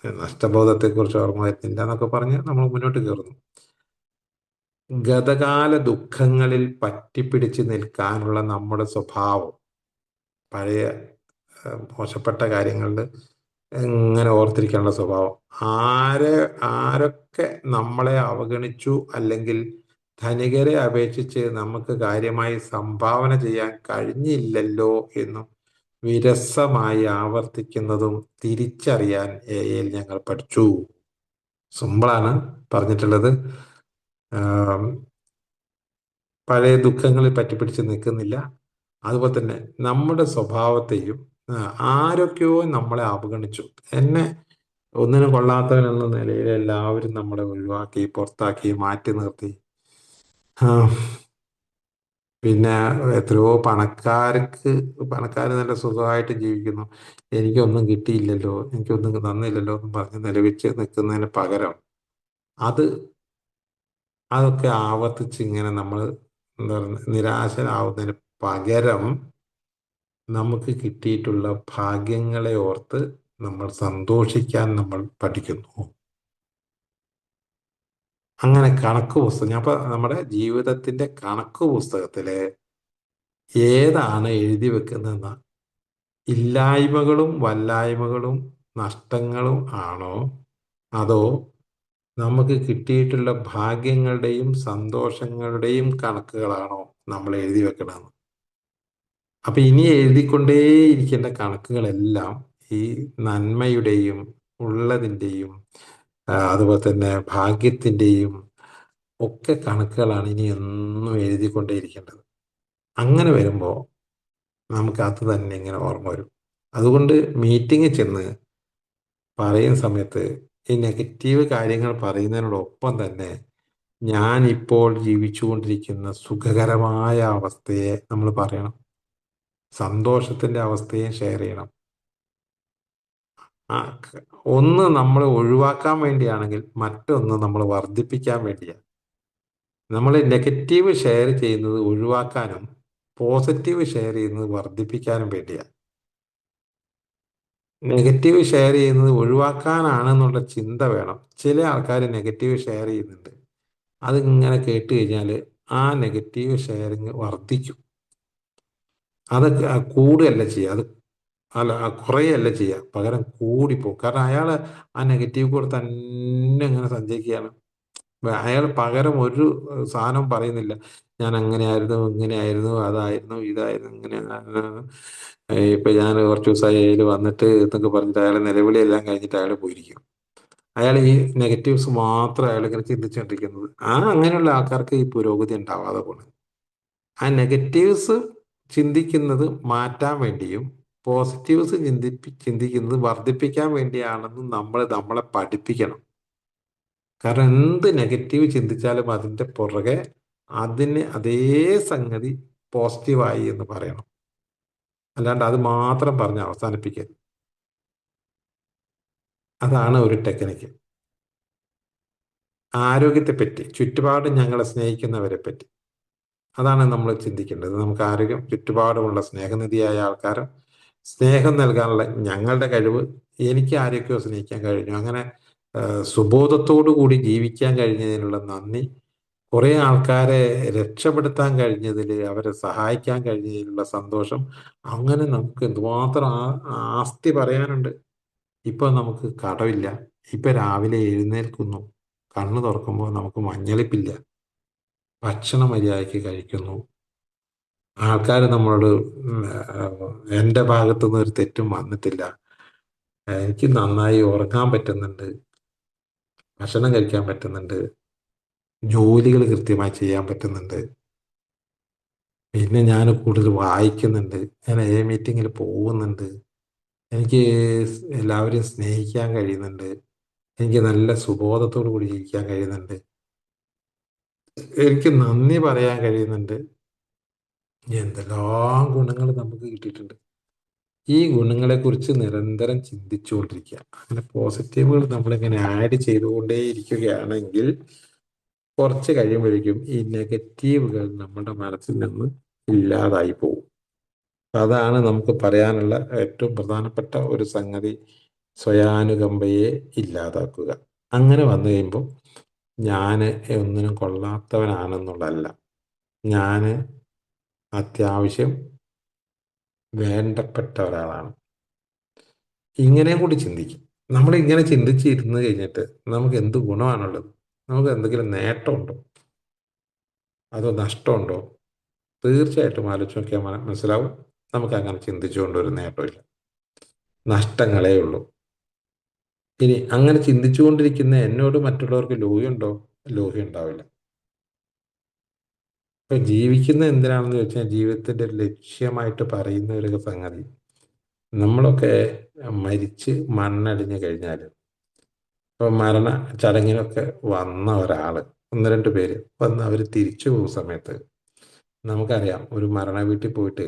നഷ്ടബോധത്തെക്കുറിച്ച് ഓർമ്മ വരുന്നില്ല എന്നൊക്കെ പറഞ്ഞ് നമ്മൾ മുന്നോട്ട് കയറുന്നു. ഗതകാല ദുഃഖങ്ങളിൽ പറ്റിപ്പിടിച്ച് നിൽക്കാനുള്ള നമ്മുടെ സ്വഭാവം, പഴയ മോശപ്പെട്ട കാര്യങ്ങളിൽ എങ്ങനെ ഓർത്തിരിക്കാനുള്ള സ്വഭാവം, ആരെ ആരൊക്കെ നമ്മളെ അവഗണിച്ചു അല്ലെങ്കിൽ ധനികരെ അപേക്ഷിച്ച് നമുക്ക് കാര്യമായി സംഭാവന ചെയ്യാൻ കഴിഞ്ഞില്ലല്ലോ എന്നും വിരസമായി ആവർത്തിക്കുന്നതും തിരിച്ചറിയാൻ എയിൽ ഞങ്ങൾ പഠിച്ചു. സിമ്പിളാണ് പറഞ്ഞിട്ടുള്ളത്. ആം, പഴയ ദുഃഖങ്ങളിൽ പറ്റിപ്പിടിച്ച് നിൽക്കുന്നില്ല. അതുപോലെ തന്നെ നമ്മുടെ സ്വഭാവത്തെയും, ആരൊക്കെയോ നമ്മളെ അവഗണിച്ചു, എന്നെ ഒന്നിനും കൊള്ളാത്തവൻ എന്ന നിലയിൽ എല്ലാവരും നമ്മളെ ഒഴിവാക്കി, പുറത്താക്കി, മാറ്റി നിർത്തി. ആ, പിന്നെ എത്രയോ പണക്കാർ നല്ല സുഖമായിട്ട് ജീവിക്കുന്നു, എനിക്കൊന്നും കിട്ടിയില്ലല്ലോ, എനിക്കൊന്നും തന്നില്ലല്ലോ എന്ന് പറഞ്ഞ് നിലവിച്ച് നിൽക്കുന്നതിന് പകരം അത് അതൊക്കെ ആവർത്തിച്ച് ഇങ്ങനെ നമ്മൾ എന്താ പറയുക, നിരാശരാവുന്നതിന് പകരം നമുക്ക് കിട്ടിയിട്ടുള്ള ഭാഗ്യങ്ങളെ ഓർത്ത് നമ്മൾ സന്തോഷിക്കാൻ നമ്മൾ പഠിക്കുന്നു. അങ്ങനെ കണക്ക് പുസ്തകം, ഞാൻ ഇപ്പൊ നമ്മുടെ ജീവിതത്തിന്റെ കണക്ക് പുസ്തകത്തില് ഏതാണ് എഴുതി വെക്കുന്നതെന്ന, ഇല്ലായ്മകളും വല്ലായ്മകളും നഷ്ടങ്ങളും ആണോ, അതോ നമുക്ക് കിട്ടിയിട്ടുള്ള ഭാഗ്യങ്ങളുടെയും സന്തോഷങ്ങളുടെയും കണക്കുകളാണോ നമ്മൾ എഴുതി വെക്കണമെന്ന്? അപ്പൊ ഇനി എഴുതിക്കൊണ്ടേയിരിക്കേണ്ട കണക്കുകളെല്ലാം ഈ നന്മയുടെയും ഉള്ളതിൻ്റെയും അതുപോലെ തന്നെ ഭാഗ്യത്തിൻ്റെയും ഒക്കെ കണക്കുകളാണ് ഇനി എന്നും എഴുതിക്കൊണ്ടേയിരിക്കേണ്ടത്. അങ്ങനെ വരുമ്പോൾ നമുക്ക് അത് തന്നെ ഇങ്ങനെ ഓർമ്മ വരും. അതുകൊണ്ട് മീറ്റിങ്ങിൽ ചെന്ന് പറയുന്ന സമയത്ത് ഈ നെഗറ്റീവ് കാര്യങ്ങൾ പറയുന്നതിനോടൊപ്പം തന്നെ ഞാൻ ഇപ്പോൾ ജീവിച്ചുകൊണ്ടിരിക്കുന്ന സുഖകരമായ അവസ്ഥയെ നമ്മൾ പറയണം, സന്തോഷത്തിന്റെ അവസ്ഥയെ ഷെയർ ചെയ്യണം. ആ ഒന്ന് നമ്മൾ ഒഴിവാക്കാൻ വേണ്ടിയാണെങ്കിൽ മറ്റൊന്ന് നമ്മൾ വർദ്ധിപ്പിക്കാൻ വേണ്ടിയാണ്. നമ്മൾ നെഗറ്റീവ് ഷെയർ ചെയ്യുന്നത് ഒഴിവാക്കാനും പോസിറ്റീവ് ഷെയർ ചെയ്യുന്നത് വർദ്ധിപ്പിക്കാനും വേണ്ടിയാണ്. നെഗറ്റീവ് ഷെയർ ചെയ്യുന്നത് ഒഴിവാക്കാനാണെന്നുള്ള ചിന്ത വേണം. ചില ആൾക്കാർ നെഗറ്റീവ് ഷെയർ ചെയ്യുന്നുണ്ട്, അതിങ്ങനെ കേട്ട് കഴിഞ്ഞാൽ ആ നെഗറ്റീവ് ഷെയറിങ് വർദ്ധിക്കും. അത് കൂടുകയല്ല ചെയ്യുക, അത് അല്ല കുറയല്ല ചെയ്യുക, പകരം കൂടിപ്പോകും. കാരണം അയാൾ ആ നെഗറ്റീവ് കൂടെ തന്നെ അങ്ങനെ സഞ്ചരിക്കുകയാണ്. അയാൾ പകരം ഒരു സാധനം പറയുന്നില്ല, ഞാൻ അങ്ങനെയായിരുന്നു, ഇങ്ങനെയായിരുന്നു, അതായിരുന്നു, ഇതായിരുന്നു, ഇങ്ങനെയായിരുന്നു, ഇപ്പൊ ഞാൻ കുറച്ച് ദിവസമായി അയാൾ വന്നിട്ട് എന്നൊക്കെ പറഞ്ഞിട്ട് അയാളെ നിലവിളിയെല്ലാം കഴിഞ്ഞിട്ട് അയാൾ പോയിരിക്കും. അയാൾ ഈ നെഗറ്റീവ്സ് മാത്രം അയാൾ ഇങ്ങനെ ചിന്തിച്ചുകൊണ്ടിരിക്കുന്നത്. അങ്ങനെയുള്ള ആൾക്കാർക്ക് ഈ പുരോഗതി ഉണ്ടാവാതെ പോണ്. ആ നെഗറ്റീവ്സ് ചിന്തിക്കുന്നത് മാറ്റാൻ വേണ്ടിയും പോസിറ്റീവ്സ് ചിന്തിക്കുന്നത് വർദ്ധിപ്പിക്കാൻ വേണ്ടിയാണെന്ന് നമ്മൾ നമ്മളെ പഠിപ്പിക്കണം. കാരണം എന്ത് നെഗറ്റീവ് ചിന്തിച്ചാലും അതിൻ്റെ പുറകെ അതിന് അതേ സംഗതി പോസിറ്റീവായി എന്ന് പറയണം. അല്ലാണ്ട് അത് മാത്രം പറഞ്ഞ് അവസാനിപ്പിക്കരുത്. അതാണ് ഒരു ടെക്നിക്ക്. ആരോഗ്യത്തെപ്പറ്റി, ചുറ്റുപാടും ഞങ്ങളെ സ്നേഹിക്കുന്നവരെ പറ്റി, അതാണ് നമ്മൾ ചിന്തിക്കേണ്ടത്. നമുക്ക് ആരോഗ്യം, ചുറ്റുപാടുമുള്ള സ്നേഹനിധിയായ ആൾക്കാരും സ്നേഹം നൽകാനുള്ള ഞങ്ങളുടെ കഴിവ്, എനിക്ക് ആരൊക്കെയോ സ്നേഹിക്കാൻ കഴിഞ്ഞു, അങ്ങനെ സുബോധത്തോടു കൂടി ജീവിക്കാൻ കഴിഞ്ഞതിനുള്ള നന്ദി, കുറേ ആൾക്കാരെ രക്ഷപ്പെടുത്താൻ കഴിഞ്ഞതിൽ, അവരെ സഹായിക്കാൻ കഴിഞ്ഞതിലുള്ള സന്തോഷം, അങ്ങനെ നമുക്ക് എന്തുമാത്രം ആസ്തി പറയാനുണ്ട്. ഇപ്പൊ നമുക്ക് കടമില്ല. ഇപ്പൊ രാവിലെ എഴുന്നേൽക്കുന്നു, കണ്ണു തുറക്കുമ്പോൾ നമുക്ക് മഞ്ഞളിപ്പില്ല, ഭക്ഷണം മര്യാദയ്ക്ക് കഴിക്കുന്നു, ആൾക്കാർ നമ്മളോട് എൻ്റെ ഭാഗത്തുനിന്ന് ഒരു തെറ്റും വന്നിട്ടില്ല, എനിക്ക് നന്നായി ഉറങ്ങാൻ പറ്റുന്നുണ്ട്, ഭക്ഷണം കഴിക്കാൻ പറ്റുന്നുണ്ട്, ജോലികൾ കൃത്യമായി ചെയ്യാൻ പറ്റുന്നുണ്ട്, പിന്നെ ഞാൻ കൂടുതൽ വായിക്കുന്നുണ്ട്, ഞാൻ മീറ്റിങ്ങിൽ പോകുന്നുണ്ട്, എനിക്ക് എല്ലാവരെയും സ്നേഹിക്കാൻ കഴിയുന്നുണ്ട്, എനിക്ക് നല്ല സുബോധത്തോടു കൂടി ജീവിക്കാൻ കഴിയുന്നുണ്ട്, എനിക്ക് നന്ദി പറയാൻ കഴിയുന്നുണ്ട്. എന്തെല്ലാം ഗുണങ്ങൾ നമുക്ക് കിട്ടിയിട്ടുണ്ട്. ഈ ഗുണങ്ങളെക്കുറിച്ച് നിരന്തരം ചിന്തിച്ചുകൊണ്ടിരിക്കുക. അങ്ങനെ പോസിറ്റീവുകൾ നമ്മളിങ്ങനെ ആഡ് ചെയ്തുകൊണ്ടേ ഇരിക്കുകയാണെങ്കിൽ കുറച്ച് കഴിയുമ്പോഴേക്കും ഈ നെഗറ്റീവുകൾ നമ്മുടെ മനസ്സിൽ നിന്ന് ഇല്ലാതായി പോകും. അതാണ് നമുക്ക് പറയാനുള്ള ഏറ്റവും പ്രധാനപ്പെട്ട ഒരു സംഗതി. സ്വയാനുകമ്പയെ ഇല്ലാതാക്കുക. അങ്ങനെ വന്നു കഴിയുമ്പോൾ ഞാൻ ഒന്നിനും കൊള്ളാത്തവനാണെന്നുള്ളതല്ല, ഞാൻ അത്യാവശ്യം വേണ്ടപ്പെട്ട ഒരാളാണ്. ഇങ്ങനെയും കൂടി ചിന്തിക്കും. നമ്മൾ ഇങ്ങനെ ചിന്തിച്ചിരുന്ന് കഴിഞ്ഞിട്ട് നമുക്ക് എന്ത് ഗുണമാണുള്ളത്? നമുക്ക് എന്തെങ്കിലും നേട്ടമുണ്ടോ, അതോ നഷ്ടമുണ്ടോ? തീർച്ചയായിട്ടും ആലോചിച്ച് നോക്കിയാൽ മനസ്സിലാവും, നമുക്ക് അങ്ങനെ ചിന്തിച്ചുകൊണ്ട് ഒരു നേട്ടമില്ല, നഷ്ടങ്ങളേ ഉള്ളൂ. ഇനി അങ്ങനെ ചിന്തിച്ചുകൊണ്ടിരിക്കുന്ന എന്നോട് മറ്റുള്ളവർക്ക് ലോഹ്യമുണ്ടോ? ലോഹ്യം ഉണ്ടാവില്ല. ഇപ്പൊ ജീവിക്കുന്നത് എന്തിനാണെന്ന് ചോദിച്ചാൽ ജീവിതത്തിന്റെ ഒരു ലക്ഷ്യമായിട്ട് പറയുന്ന ഒരു സംഗതി, നമ്മളൊക്കെ മരിച്ച് മണ്ണടിഞ്ഞു കഴിഞ്ഞാൽ, ഇപ്പൊ മരണ ചടങ്ങിനൊക്കെ വന്ന ഒരാള്, ഒന്ന് രണ്ട് പേര് വന്ന് അവർ തിരിച്ചു പോകുന്ന സമയത്ത് നമുക്കറിയാം, ഒരു മരണ വീട്ടിൽ പോയിട്ട്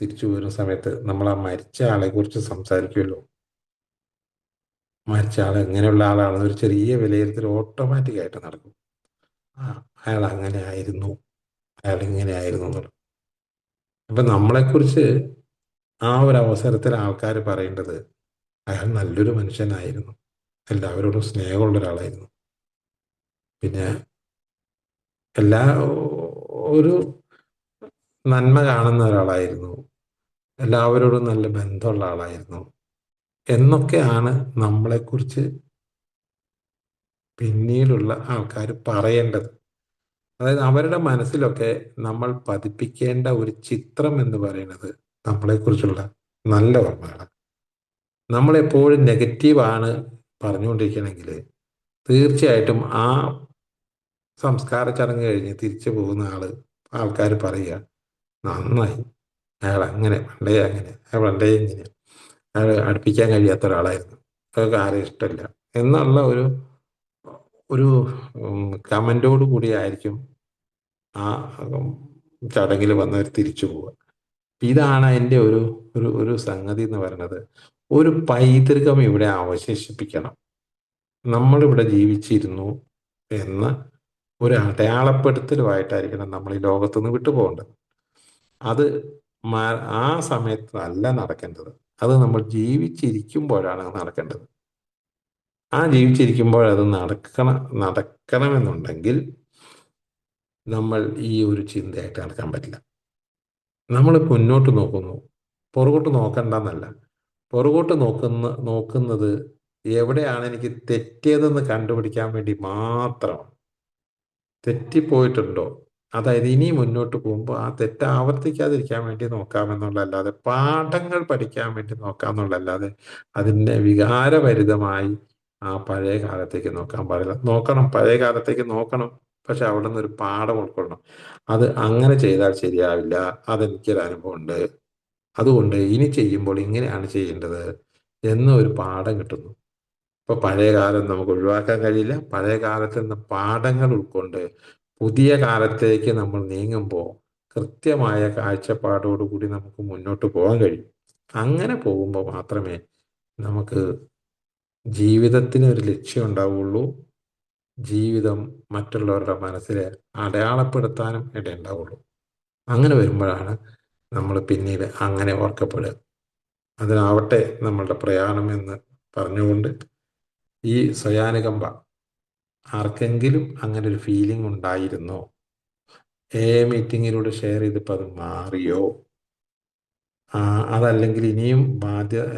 തിരിച്ചു പോരുന്ന സമയത്ത് നമ്മൾ ആ മരിച്ച ആളെ കുറിച്ച് സംസാരിക്കുമല്ലോ. മരിച്ച ആൾ എങ്ങനെയുള്ള ആളാണെന്ന് ഒരു ചെറിയ വിലയിരുത്തൽ ഓട്ടോമാറ്റിക്കായിട്ട് നടക്കും. ആ, അയാൾ അങ്ങനെ ആയിരുന്നു, അയാൾ ഇങ്ങനെ ആയിരുന്നു എന്നുള്ളത്. അപ്പൊ നമ്മളെക്കുറിച്ച് ആ ഒരു അവസരത്തിൽ ആൾക്കാർ പറയേണ്ടത്, അയാൾ നല്ലൊരു മനുഷ്യനായിരുന്നു, എല്ലാവരോടും സ്നേഹമുള്ള ഒരാളായിരുന്നു, പിന്നെ എല്ലാ ഒരു നന്മ കാണുന്ന ഒരാളായിരുന്നു, എല്ലാവരോടും നല്ല ബന്ധമുള്ള ആളായിരുന്നു എന്നൊക്കെയാണ് നമ്മളെക്കുറിച്ച് പിന്നീടുള്ള ആൾക്കാർ പറയേണ്ടത്. അതായത് അവരുടെ മനസ്സിലൊക്കെ നമ്മൾ പതിപ്പിക്കേണ്ട ഒരു ചിത്രം എന്ന് പറയുന്നത് നമ്മളെക്കുറിച്ചുള്ള നല്ല ഓർമ്മകളാണ്. നമ്മളെപ്പോഴും നെഗറ്റീവാണ് പറഞ്ഞുകൊണ്ടിരിക്കണമെങ്കിൽ തീർച്ചയായിട്ടും ആ സംസ്കാര ചടങ്ങ് കഴിഞ്ഞ് തിരിച്ചു പോകുന്ന ആൾക്കാർ പറയുക, നന്നായി, അയാൾ അങ്ങനെ പണ്ടേ അങ്ങനെ, അയാൾ പണ്ടേ ഇങ്ങനെ, അയാൾ അടുപ്പിക്കാൻ കഴിയാത്ത ഒരാളായിരുന്നു, അതൊക്കെ ആരും ഇഷ്ടമില്ല എന്നുള്ള ഒരു ഒരു കമൻറ്റോട് കൂടി ആയിരിക്കും ആ ചടങ്ങിൽ വന്നവർ തിരിച്ചു പോവുക. ഇതാണ് അതിൻ്റെ ഒരു ഒരു ഒരു സംഗതി എന്ന് പറയുന്നത്. ഒരു പൈതൃകം ഇവിടെ അവശേഷിപ്പിക്കണം. നമ്മളിവിടെ ജീവിച്ചിരുന്നു എന്ന ഒരു അടയാളപ്പെടുത്തലുമായിട്ടായിരിക്കണം നമ്മൾ ഈ ലോകത്തുനിന്ന് വിട്ടുപോകേണ്ടത്. അത് ആ സമയത്തല്ല നടക്കേണ്ടത്, അത് നമ്മൾ ജീവിച്ചിരിക്കുമ്പോഴാണ് നടക്കേണ്ടത്. ആ ജീവിച്ചിരിക്കുമ്പോൾ അത് നടക്കണമെന്നുണ്ടെങ്കിൽ നമ്മൾ ഈ ഒരു ചിന്തയായിട്ട് നടക്കാൻ പറ്റില്ല. നമ്മൾ മുന്നോട്ട് നോക്കുന്നു, പുറകോട്ട് നോക്കണ്ടെന്നല്ല. പുറകോട്ട് നോക്കുന്നത് എവിടെയാണ് എനിക്ക് തെറ്റിയതെന്ന് കണ്ടുപിടിക്കാൻ വേണ്ടി മാത്രമാണ്. തെറ്റിപ്പോയിട്ടുണ്ടോ, അതായത് ഇനി മുന്നോട്ട് പോകുമ്പോൾ ആ തെറ്റ് ആവർത്തിക്കാതിരിക്കാൻ വേണ്ടി നോക്കാമെന്നുള്ളതല്ലാതെ, പാഠങ്ങൾ പഠിക്കാൻ വേണ്ടി നോക്കാമെന്നുള്ളതല്ലാതെ അതിൻ്റെ വികാരഭരിതമായി ആ പഴയ കാലത്തേക്ക് നോക്കാൻ പാടില്ല. നോക്കണം, പഴയ കാലത്തേക്ക് നോക്കണം, പക്ഷെ അവിടെ നിന്ന് ഒരു പാഠം ഉൾക്കൊള്ളണം. അത് അങ്ങനെ ചെയ്താൽ ശരിയാവില്ല. അതെനിക്കൊരു അനുഭവമുണ്ട്. അതുകൊണ്ട് ഇനി ചെയ്യുമ്പോൾ ഇങ്ങനെയാണ് ചെയ്യേണ്ടത് എന്ന ഒരു പാഠം കിട്ടുന്നു. ഇപ്പൊ പഴയ കാലം നമുക്ക് ഒഴിവാക്കാൻ കഴിയില്ല. പഴയ കാലത്ത് നിന്ന് പാഠങ്ങൾ ഉൾക്കൊണ്ട് പുതിയ കാലത്തേക്ക് നമ്മൾ നീങ്ങുമ്പോൾ കൃത്യമായ കാഴ്ചപ്പാടോടുകൂടി നമുക്ക് മുന്നോട്ട് പോകാൻ കഴിയും. അങ്ങനെ പോകുമ്പോൾ മാത്രമേ നമുക്ക് ജീവിതത്തിന് ഒരു ലക്ഷ്യം ഉണ്ടാവുള്ളൂ. ജീവിതം മറ്റുള്ളവരുടെ മനസ്സിൽ അടയാളപ്പെടുത്താനും ഇടയുണ്ടാവുള്ളൂ. അങ്ങനെ വരുമ്പോഴാണ് നമ്മൾ പിന്നീട് അങ്ങനെ ഓർക്കപ്പെടുക. അതിനാവട്ടെ നമ്മളുടെ പ്രയാണം എന്ന് പറഞ്ഞുകൊണ്ട് ഈ സ്വയാനുകമ്പ ആർക്കെങ്കിലും അങ്ങനെ ഒരു ഫീലിംഗ് ഉണ്ടായിരുന്നോ? മീറ്റിങ്ങിലൂടെ ഷെയർ ചെയ്തപ്പോൾ അത് മാറിയോ? അതല്ലെങ്കിൽ ഇനിയും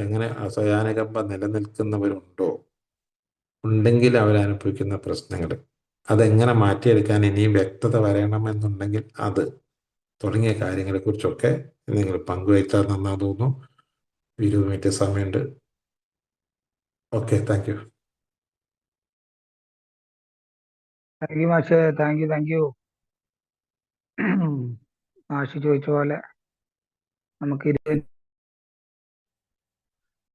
എങ്ങനെ സ്വയാനുകമ്പ നിലനിൽക്കുന്നവരുണ്ടോ? ഉണ്ടെങ്കിൽ അവരനുഭവിക്കുന്ന പ്രശ്നങ്ങൾ അതെങ്ങനെ മാറ്റിയെടുക്കാൻ ഇനിയും വ്യക്തത വരണമെന്നുണ്ടെങ്കിൽ അത് തുടങ്ങിയ കാര്യങ്ങളെക്കുറിച്ചൊക്കെ നിങ്ങൾ പങ്കുവയ്ച്ചാൽ നന്നാ തോന്നുന്നു. 20 മിനിറ്റ് സമയമുണ്ട്. Okay, thank you. Thank you മാഷേ, താങ്ക് യു. മാഷ് ചോദിച്ച പോലെ നമുക്ക് 20